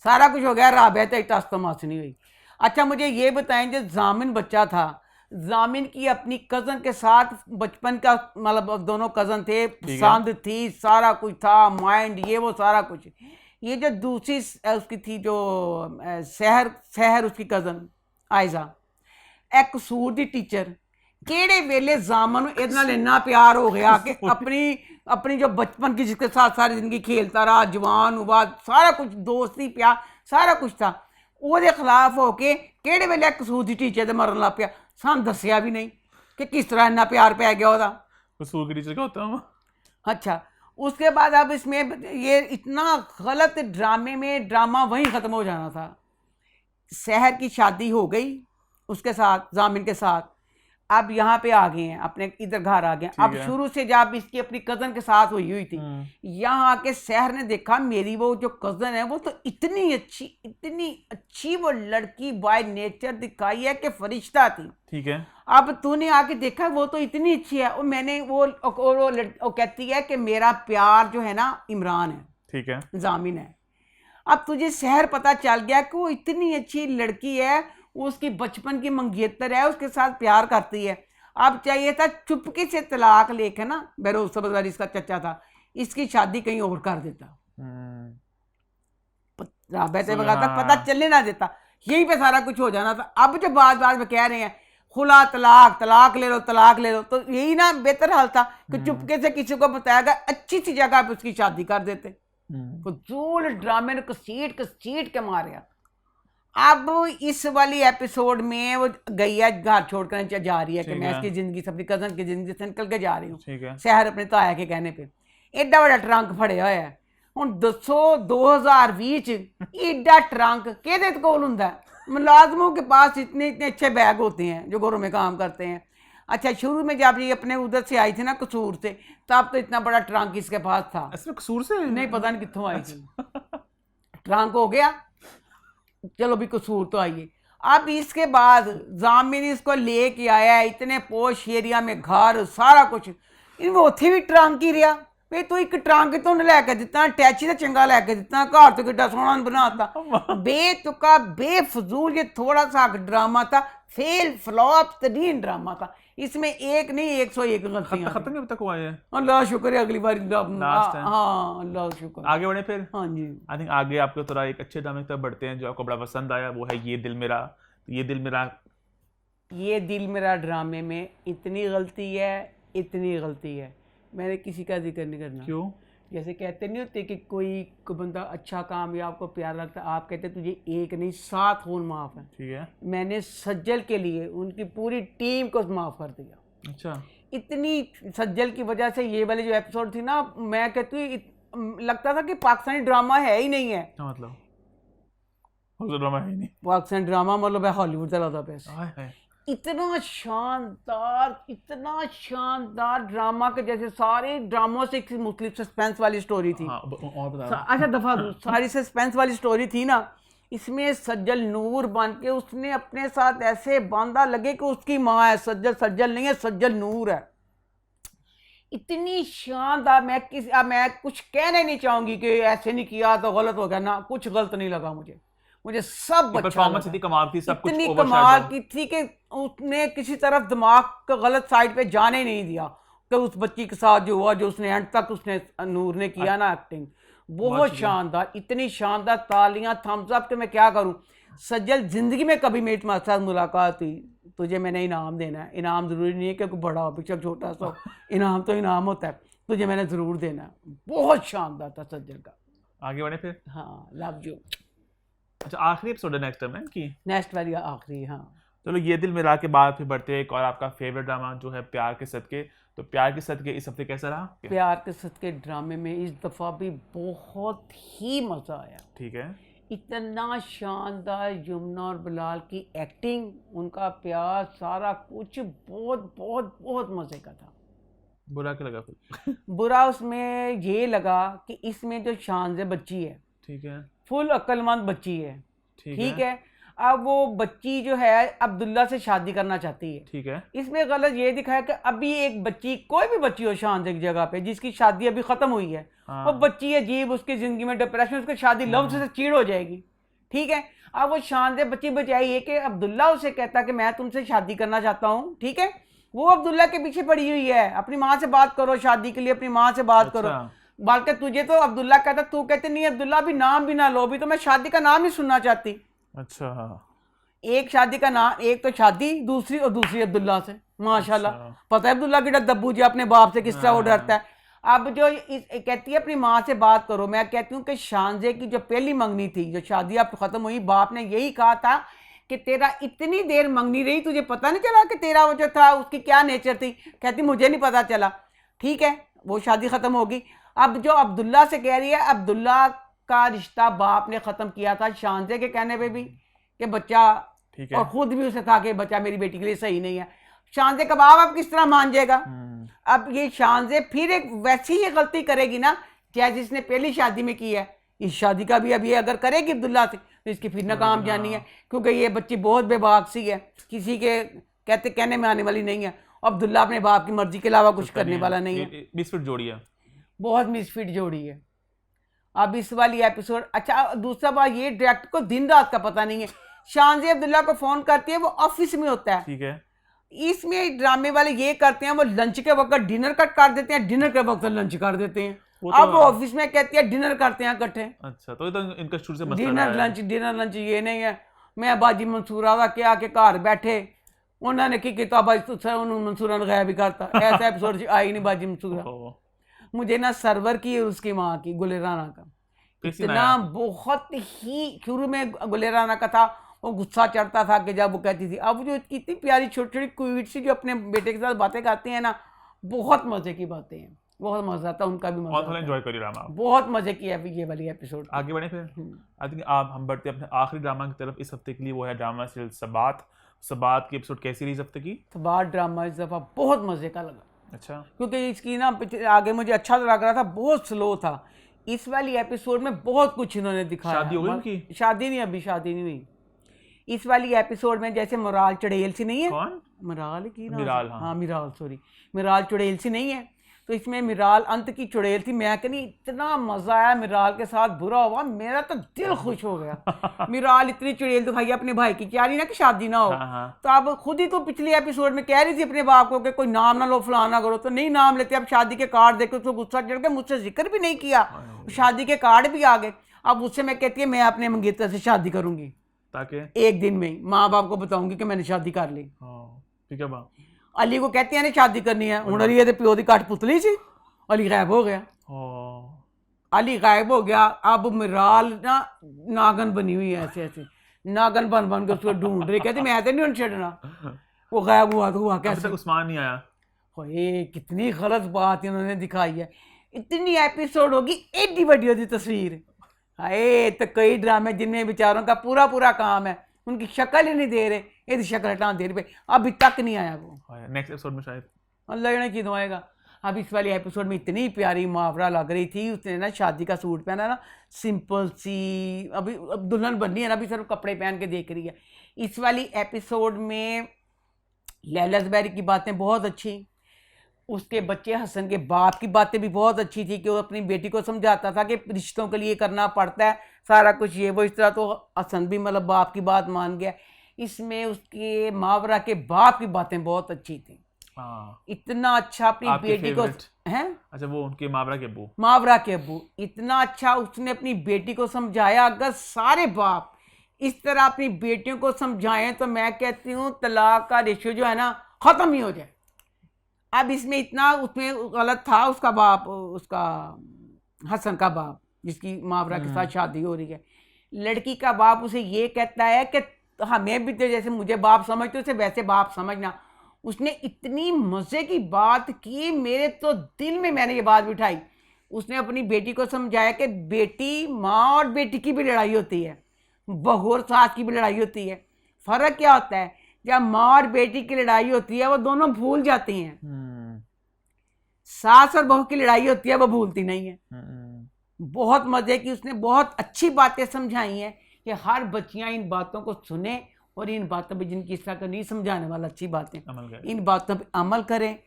[SPEAKER 2] सारा कुछ हो गया, राबिया ताई टस तमाश नहीं हुई। अच्छा मुझे ये बताएं जो जामिन बच्चा था, जामिन की अपनी कज़न के साथ बचपन का मतलब दोनों कज़न थे, पसंद थी, सारा कुछ था, माइंड ये वो सारा कुछ। ये जो दूसरी उसकी थी जो सहर उसकी कज़न आयजा, एक कसूर दी टीचर, केड़े वेले जामन इहदे नाल इन्ना प्यार हो गया कि अपनी जो बचपन की जिसके साथ सारी जिंदगी खेलता रहा, जवान हुआ, सारा कुछ दोस्ती प्यार सारा कुछ था, ਉਹਦੇ खिलाफ हो के ਕਿਹੜੇ ਵੇਲੇ कसूर ਦੀ टीचर ਦੇ मरन ਲੱਗ ਪਿਆ, ਸਾਨੂੰ ਦੱਸਿਆ भी नहीं कि किस तरह इन्ना प्यार पै गया ਉਹਦਾ।
[SPEAKER 1] कसूर की टीचर क्या होता है?
[SPEAKER 2] अच्छा उसके बाद अब इसमें ये इतना गलत ड्रामे में ड्रामा वहीं ख़त्म हो जाना था। सहर की शादी हो गई उसके साथ, जामिन के साथ, अब यहाँ पे आ गए हैं, अपने इधर घर आ गए हैं। अब शुरू से जब इसकी अपनी कज़न के साथ हुई थी, यहाँ आके सहर ने देखा मेरी वो जो कज़न है वो तो इतनी अच्छी वो लड़की बाय नेचर दिखाई है कि फरिश्ता थी, ठीक है। अब तूने आके देखा वो तो इतनी अच्छी है, और मैंने वो कहती है कि मेरा प्यार जो है ना इमरान है, ठीक है, जामिन है। अब तुझे सहर पता चल गया कि वो इतनी अच्छी लड़की है, उसकी बचपन की मंगेतर है, उसके साथ प्यार करती है। अब चाहिए था चुपके से तलाक लेके ना, बहरोज सबजवारी इसका चचा था, इसकी शादी कहीं और कर देता, पता चलने ना देता, यहीं पे सारा कुछ हो जाना था। अब जो बात में कह रहे हैं खुला तलाक ले लो, तो यही ना बेहतर हाल था कि चुपके से किसी को बताया गया, अच्छी सी जगह पे उसकी शादी कर देते। फजूल ड्रामे ने कसीट के मारे। अब इस वाली एपिसोड में वो गई है घर छोड़कर जा रही है कि मैं इसकी जिंदगी अपनी कजन की जिंदगी से निकल के जा रही हूँ शहर अपने ताया के कहने पे। एडा बड़ा ट्रंक फड़िया होया है, हुण दसो 2020 एडा ट्रंक किहदे कोल हुंदा है? मुलाजमों के पास इतने अच्छे बैग होते हैं जो घरों में काम करते हैं। अच्छा शुरू में जब ये अपने उधर से आई थी ना कसूर से, तब तो इतना बड़ा ट्रंक इसके पास था।
[SPEAKER 1] कसूर से
[SPEAKER 2] नहीं पता नहीं कित्थों आई थी। ट्रंक हो गया, चलो भी कसूर तो आइए। अब इसके बाद जामिन इसको लेके आया है इतने पोश एरिया में घर सारा कुछ, इन उत्थे भी ट्रंक ही रहा वे तो एक ट्रंक तो लैके दिता, टैची तो चंगा लैके दिता, घर तो किड्डा सोहना बनाता। बेतुका बेफजूल ये थोड़ा सा ड्रामा था, फेल फ्लॉप तरीन ड्रामा था। इसमें एक नहीं 101 गलतियां।
[SPEAKER 1] खत्म नहीं अब तक हुआ है।
[SPEAKER 2] अल्लाह शुक्र है, अगली बार हाँ अल्लाह शुक्र।
[SPEAKER 1] आगे बढ़े फिर।
[SPEAKER 2] हाँ जी,
[SPEAKER 1] आई थिंक आगे आपको थोड़ा एक अच्छे ड्रामे की तरफ बढ़ते हैं जो आपको बड़ा पसंद आया, वो है ये दिल मेरा।
[SPEAKER 2] ये दिल मेरा ड्रामे में इतनी गलती है, मैंने किसी का जिक्र नहीं करना।
[SPEAKER 1] क्यों?
[SPEAKER 2] जैसे कहते नहीं होते कि कोई बंदा अच्छा कामयाब को प्यार लगता है, आप कहते तुझे एक नहीं 7 खून माफ है।
[SPEAKER 1] ठीक है।
[SPEAKER 2] मैंने सज्जल के लिए उनकी पूरी टीम को माफ कर दिया।
[SPEAKER 1] अच्छा।
[SPEAKER 2] इतनी सज्जल की वजह से ये वाली जो एपिसोड थी ना, मैं कहती हूँ लगता था कि पाकिस्तानी ड्रामा है ही नहीं है।
[SPEAKER 1] क्या मतलब? ड्रामा है ही नहीं।
[SPEAKER 2] पाकिस्तानी ड्रामा मतलब है हॉलीवुड चला था पैसे।
[SPEAKER 1] हाय हाय।
[SPEAKER 2] इतना शानदार ड्रामा के जैसे सारे ड्रामों से एक मुख्तलिफ सस्पेंस वाली स्टोरी थी।
[SPEAKER 1] हाँ, और बता।
[SPEAKER 2] अच्छा दफा सारी सस्पेंस वाली स्टोरी थी ना, इसमें सज्जल नूर बन के उसने अपने साथ ऐसे बांधा लगे कि उसकी माँ है सज्जल। सज्जल नहीं है, सज्जल नूर है। इतनी शानदार, मैं कुछ कहना नहीं चाहूंगी कि ऐसे नहीं किया तो गलत हो गया ना, कुछ गलत नहीं लगा मुझे सब अच्छा
[SPEAKER 1] परफॉर्मेंस इतनी कमाल थी, सब कुछ
[SPEAKER 2] इतनी कमाल की थी कि उसने किसी तरफ दिमाग को गलत साइड पे जाने नहीं दिया। कि उस बच्ची के साथ जो हुआ, जो उसने एंड तक उसने नूर ने किया ना एक्टिंग, बहुत शानदार। इतनी शानदार, तालियां, थम्स अप। कि मैं क्या करूं। सज्जल जिंदगी में कभी मेरे तुम्हारे साथ मुलाकात हुई, तुझे मैंने इनाम देना है। इनाम जरूरी नहीं है कि कोई बड़ा हो बेशक छोटा सा, इनाम तो इनाम होता है, तुझे मैंने जरूर देना है। बहुत शानदार था सज्जल का।
[SPEAKER 1] आगे बढ़े फिर।
[SPEAKER 2] हाँ, लव यू।
[SPEAKER 1] अच्छा, आखिरी एपिसोड है नेक्स्ट टाइम की,
[SPEAKER 2] नेक्स्ट वाली आखिरी। हाँ
[SPEAKER 1] चलो, ये दिल मिला के बाद फिर बढ़ते हैं एक और आपका फेवरेट ड्रामा जो है प्यार के सदके। तो प्यार के सदके इस हफ्ते कैसा रहा?
[SPEAKER 2] प्यार के सदके ड्रामे में इस दफ़ा भी बहुत ही मज़ा आया।
[SPEAKER 1] ठीक है।
[SPEAKER 2] इतना शानदार यमुना और बिलाल की एक्टिंग, उनका प्यार, सारा कुछ बहुत बहुत बहुत मज़े का था।
[SPEAKER 1] बुरा क्या लगा फिर?
[SPEAKER 2] बुरा उसमें ये लगा कि इसमें जो शानज़े बच्ची है,
[SPEAKER 1] ठीक है,
[SPEAKER 2] फुल अक्लमंद बच्ची है।
[SPEAKER 1] ठीक
[SPEAKER 2] है। अब वो बच्ची जो है अब्दुल्ला से शादी करना चाहती है।
[SPEAKER 1] ठीक है।
[SPEAKER 2] इसमें गलत ये दिखाया कि अभी एक बच्ची, कोई भी बच्ची हो शानज़े की जगह पे, जिसकी शादी अभी खत्म हुई है, वो बच्ची अजीब, उसकी जिंदगी में डिप्रेशन, उसकी शादी लव से चीड़ हो जाएगी। ठीक है। अब वो शानज़े बच्ची बजाय ये कि अब्दुल्ला उसे कहता कि मैं तुमसे शादी करना चाहता हूँ, ठीक है, वो अब्दुल्ला के पीछे पड़ी हुई है। अपनी माँ से बात करो, शादी के लिए अपनी माँ से बात करो। बल्कि तुझे तो अब्दुल्ला कहता, तू कहते नहीं अब्दुल्ला भी नाम भी ना लो, भी तो मैं शादी का नाम ही सुनना चाहती।
[SPEAKER 1] अच्छा।
[SPEAKER 2] एक शादी का नाम, एक तो शादी, दूसरी अब्दुल्ला से। माशाल्लाह। पता है अब्दुल्ला की दब्बू जी अपने बाप से किस तरह वो डरता है। अब जो कहती है अपनी माँ से बात करो, मैं कहती हूँ कि शानज़े की जो पहली मंगनी थी, जो शादी अब खत्म हुई, बाप ने यही कहा था कि तेरा इतनी देर मंगनी रही, तुझे पता नहीं चला कि तेरा वो जो था उसकी क्या नेचर थी। कहती मुझे नहीं पता चला। ठीक है, वो शादी खत्म होगी। अब जो अब्दुल्ला से कह रही है, अब्दुल्ला का रिश्ता बाप ने ख़त्म किया था शानज़े के कहने पे भी कि बच्चा, और खुद भी उसे था कि बच्चा मेरी बेटी के लिए सही नहीं है। शानज़े का बाप अब किस तरह मान जाएगा? अब ये शानज़े फिर एक वैसी ही गलती करेगी ना जैसे जिसने पहली शादी में की है। इस शादी का भी अब ये अगर करेगी अब्दुल्ला से तो इसकी फिर नाकाम जानी है, क्योंकि ये बच्ची बहुत बेबाक सी है, किसी के कहने में आने वाली नहीं है। अब्दुल्ला अपने बाप की मर्जी के अलावा कुछ करने वाला नहीं है।
[SPEAKER 1] मिसफिट जोड़ी है, बहुत
[SPEAKER 2] मिसफिट जोड़ी है। अब इस वाली एपिसोड, अच्छा दूसरा बात ये, डायरेक्टर को दिन रात का पता नहीं है। शानज़े अब्दुल्ला को फोन करती है, वो ऑफिस में होता है।
[SPEAKER 1] ठीक है।
[SPEAKER 2] इसमें ड्रामे वाले ये करते हैं, वो लंच के वक्त डिनर कट कर देते हैं, डिनर के वक्त लंच कर देते हैं। अब वो ऑफिस में कहती है डिनर करते हैं इकट्ठे।
[SPEAKER 1] अच्छा, तो ये तो इनका शुरू से मसला
[SPEAKER 2] डिनर लंच ये नहीं है। मैं बाजी मंसूरा दा क्या के घर बैठे उन्होंने की किया, बाजी मंसूरा ने गायब भी करता। ऐसा एपिसोड आई नहीं बाजी मंसूरा। मुझे ना सर्वर की और उसकी माँ की, गुलेराना का, इतना बहुत ही शुरू में गुलेराना का था, वो गुस्सा चढ़ता था कि जब वो कहती थी। अब जो इतनी प्यारी छोटी छोटी क्यूट सी जो अपने बेटे के साथ बातें करती हैं ना, बहुत मजे की बातें हैं, बहुत मजा आता है। उनका भी मजा,
[SPEAKER 1] एंजॉय करिए ड्रामा,
[SPEAKER 2] बहुत मजे की है ये वाली एपिसोड।
[SPEAKER 1] आगे बढ़े फिर। आई थिंक आप हम बढ़ते हैं अपने आखिरी ड्रामा की तरफ इस हफ्ते के लिए, वो है ड्रामा सीरियल सबात। सबात की एपिसोड कैसी रही इस हफ्ते की?
[SPEAKER 2] सबात ड्रामा इस दफा बहुत मजे का लगा।
[SPEAKER 1] अच्छा,
[SPEAKER 2] क्योंकि इसकी ना आगे मुझे अच्छा लग रहा था, बहुत स्लो था। इस वाली एपिसोड में बहुत कुछ इन्होंने दिखाया।
[SPEAKER 1] शादी हो गई उनकी?
[SPEAKER 2] शादी नहीं, अभी शादी नहीं हुई। इस वाली एपिसोड में जैसे मिराल चुड़ैल सी नहीं है?
[SPEAKER 1] कौन?
[SPEAKER 2] मिराल की ना?
[SPEAKER 1] मिराल,
[SPEAKER 2] हाँ मिराल, सॉरी, मिराल चुड़ैल सी नहीं है। तो इसमें मिराल अंत की चुड़ैल थी। मैं कहनी इतना मजा आया मिराल के साथ, बुरा हुआ, मेरा तो दिल खुश हो गया। मिराल इतनी चुड़ैल दिखाई अपने भाई की, क्या रही ना कि शादी ना हो। तो अब खुद ही तो पिछली एपिसोड में कह रही थी अपने बाप को कि कोई नाम ना लो, फलाना करो, तो नहीं नाम लेते। अब शादी के कार्ड देखो तो गुस्सा चढ़ के मुझसे जिक्र भी नहीं किया, शादी के कार्ड भी आ गए। अब उससे मैं कहती है मैं अपने मंगेतर से शादी करूंगी,
[SPEAKER 1] ताकि
[SPEAKER 2] एक दिन में माँ बाप को बताऊंगी कि मैंने शादी कर ली।
[SPEAKER 1] ठीक है बा।
[SPEAKER 2] अली को कहती है ना शादी करनी है, हूँ अली ये प्यो की कट पुतली सी, अली गायब हो गया। अली गायब हो गया, अब मिराल ना नागन बनी हुई है, ऐसे ऐसे नागन बन बन के उसको ढूंढ रही, कहती मैं तो नहीं उन छड़ना, वो गायब हुआ तो हुआ
[SPEAKER 1] अभी
[SPEAKER 2] कैसे।
[SPEAKER 1] तक उस्मान नहीं आया।
[SPEAKER 2] ओए कितनी गलत बात इन्होंने दिखाई है, इतनी एपिसोड होगी एडी वीडियो की तस्वीर। हाय तो कई ड्रामे जिनमें बेचारों का पूरा पूरा काम है, उनकी शक्ल ही नहीं दे रहे, ये शक्ल हटा दे रहे, अभी तक नहीं आया वो।
[SPEAKER 1] नेक्स्ट एपिसोड में शायद
[SPEAKER 2] अल्लाह जाने की दुआएगा। अब इस वाली एपिसोड में इतनी प्यारी मुहावरा लग रही थी, उसने ना शादी का सूट पहना ना, सिंपल सी, अभी अब दुल्हन बननी है ना, अभी सिर्फ कपड़े पहन के देख रही है। इस वाली एपिसोड में लैला ज़ुबैरी की बातें बहुत अच्छी, उसके बच्चे हसन के बाप की बातें भी बहुत अच्छी थी कि वो अपनी बेटी को समझाता था कि रिश्तों के लिए करना पड़ता है सारा कुछ ये वो, इस तरह तो हसन भी मतलब बाप की बात मान गया। इसमें उसके मावरा के बाप की बातें बहुत अच्छी थी। इतना अच्छा अपनी बेटी को हैं,
[SPEAKER 1] अच्छा वो उनके मावरा के अब्बू,
[SPEAKER 2] मावरा के अब्बू, इतना अच्छा उसने अपनी बेटी को समझाया। अगर सारे बाप इस तरह अपनी बेटियों को समझाएं तो मैं कहती हूँ तलाक का रेशियो जो है ना खत्म ही हो जाए। अब इसमें इतना उसमें गलत था उसका बाप, उसका हसन का बाप जिसकी मावरा के साथ शादी हो रही है, लड़की का बाप उसे ये कहता है कि हमें भी तो जैसे मुझे बाप समझते उसे वैसे बाप समझना। उसने इतनी मज़े की बात की, मेरे तो दिल में मैंने ये बात बिठाई। उसने अपनी बेटी को समझाया कि बेटी, माँ और बेटी की भी लड़ाई होती है, बहू और सास की भी लड़ाई होती है। फ़र्क क्या होता है, जब माँ और बेटी की लड़ाई होती है वो दोनों भूल जाती हैं, सास और बहू की लड़ाई होती है वो भूलती नहीं है। बहुत मज़े की उसने बहुत अच्छी बातें समझाई हैं कि हर बच्चियाँ इन बातों को सुने और इन बातों पे जिनकी इस तरह का नहीं समझाने वाला अच्छी बातें, इन बातों पे अमल करें।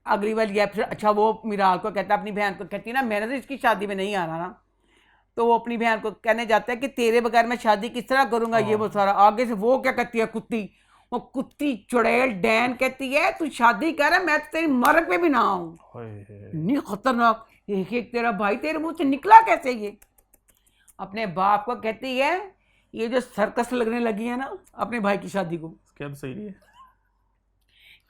[SPEAKER 2] अगली वाली या फिर अच्छा वो मिराल को कहता है, अपनी बहन को कहती है ना मैंने तो इसकी शादी में नहीं आना ना, तो वो अपनी बहन को कहने जाता है कि तेरे बगैर मैं शादी किस तरह करूँगा, ये वो सारा। आगे से वो क्या कहती है, कुत्ती, वो कुत्ती चुड़ैल डैन कहती है तू शादी कर, मैं तो तेरी मर्ग पे भी ना आऊँ। इतनी खतरनाक, एक एक तेरा भाई तेरे मुँह से निकला कैसे ये। अपने बाप को कहती है ये जो सर्कस लगने लगी है ना अपने भाई की शादी को,
[SPEAKER 1] क्या सही है,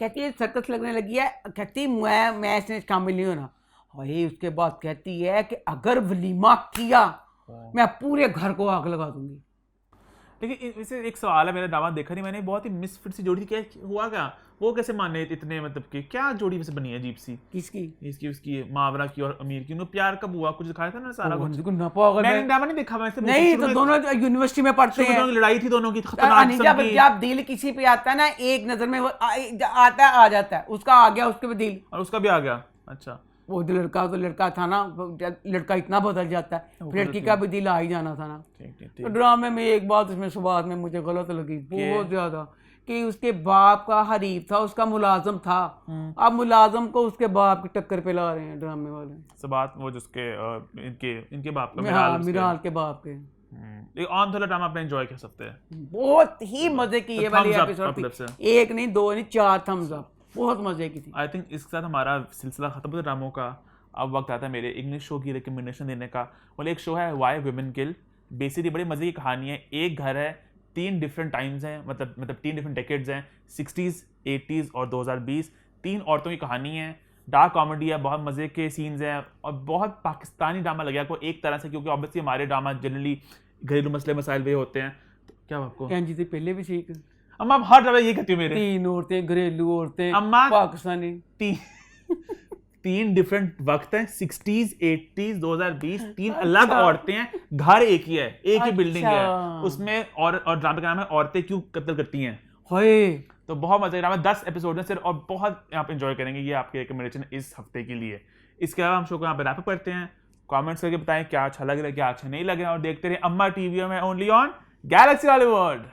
[SPEAKER 2] कहती है सर्कस लगने लगी है, कहती मैं इसमें शामिल नहीं होना। वही उसके बाद कहती है कि अगर वलीमा किया मैं पूरे घर को आग लगा दूंगी।
[SPEAKER 1] लेकिन इसे एक सवाल है, मेरा ड्रामा देखा नहीं मैंने, बहुत ही मिसफिट सी जोड़ी थी, क्या हुआ क्या, वो कैसे माने इतने, मतलब कि क्या जोड़ी वैसे बनी है अजीब सी,
[SPEAKER 2] किसकी,
[SPEAKER 1] इसकी उसकी मावरा की और अमीर की, उनको प्यार कब हुआ, कुछ दिखाया था ना सारा कुछ,
[SPEAKER 2] मैंने
[SPEAKER 1] ड्रामा नहीं देखा वैसे,
[SPEAKER 2] नहीं तो दोनों यूनिवर्सिटी में पढ़ते हैं,
[SPEAKER 1] लड़ाई थी दोनों की खतरनाक किस्म की।
[SPEAKER 2] जब दिल किसी पे आता है ना एक नजर में वो आता है आ जाता है, उसका आ गया उसके भी दिल
[SPEAKER 1] और उसका भी आ गया। अच्छा
[SPEAKER 2] वो लड़का तो लड़का था ना, लड़का इतना बदल जाता है, लड़की का भी दिल आ ही जाना था ना। तो ड्रामे में एक बात उसमें शुरुआत में मुझे गलत लगी बहुत ज्यादा, कि उसके बाप का हरीफ था, उसका मुलाजम था, अब मुलाजम को उसके बाप की टक्कर पे ला रहे हैं ड्रामे वाले।
[SPEAKER 1] सब बात वो जिसके इनके बाप का,
[SPEAKER 2] मिराल के बाप के।
[SPEAKER 1] एक ऑन थोड़ा ड्रामा अपने एंजॉय कर सकते हैं,
[SPEAKER 2] बहुत ही मजे की ये वाली एपिसोड थी, एक नहीं दो नहीं 4 थम्स अप, बहुत मजे की थी।
[SPEAKER 1] आई थिंक इसके साथ हमारा सिलसिला खत्म होता है ड्रामों का। अब वक्त आता है मेरे इंग्लिश शो की रिकमेंडेशन देने का। बोले एक शो है वाई वुमेन किल, बेसिकली बड़ी मजे की कहानी है। एक घर है, 3 डिफरेंट टाइम्स हैं, मतलब 3 डिफरेंट डेकेड्स हैं, 60s 80s और 2020। 3 औरतों की कहानी है, डार्क कॉमेडी है, बहुत मजे के सीन्स हैं और बहुत पाकिस्तानी ड्रामा लगे आपको एक तरह से, क्योंकि ऑब्वियसली हमारे ड्रामा जनरली घरेलू मसले मसाइल वे होते हैं। तो क्या आपको
[SPEAKER 2] जी से पहले भी सीख
[SPEAKER 1] अम्मा हर ड्रामा ये कहती हूँ मेरे,
[SPEAKER 2] 3 औरतें, घरेलू औरतें,
[SPEAKER 1] अम्मा
[SPEAKER 2] पाकिस्तानी,
[SPEAKER 1] 3 डिफरेंट वक्त हैं, 60s 80s 2020, 3 अलग औरतें हैं, घर एक ही है, एक ही बिल्डिंग है उसमें, और ड्रामा का नाम है औरतें क्यों कत्ल करती हैं। तो बहुत मजा ड्रामा, 10 एपिसोड है सिर्फ और बहुत आप एंजॉय करेंगे। ये आपके रिकमेंडेशन इस हफ्ते के लिए। इसके अलावा हम शो को यहाँ पर रैप अप करते हैं। कमेंट्स करके बताएं क्या अच्छा लग रहा है क्या अच्छा नहीं लग रहा है, और देखते रहे अम्मा टीवी में ओनली ऑन गैलेक्सी हॉलीवुड।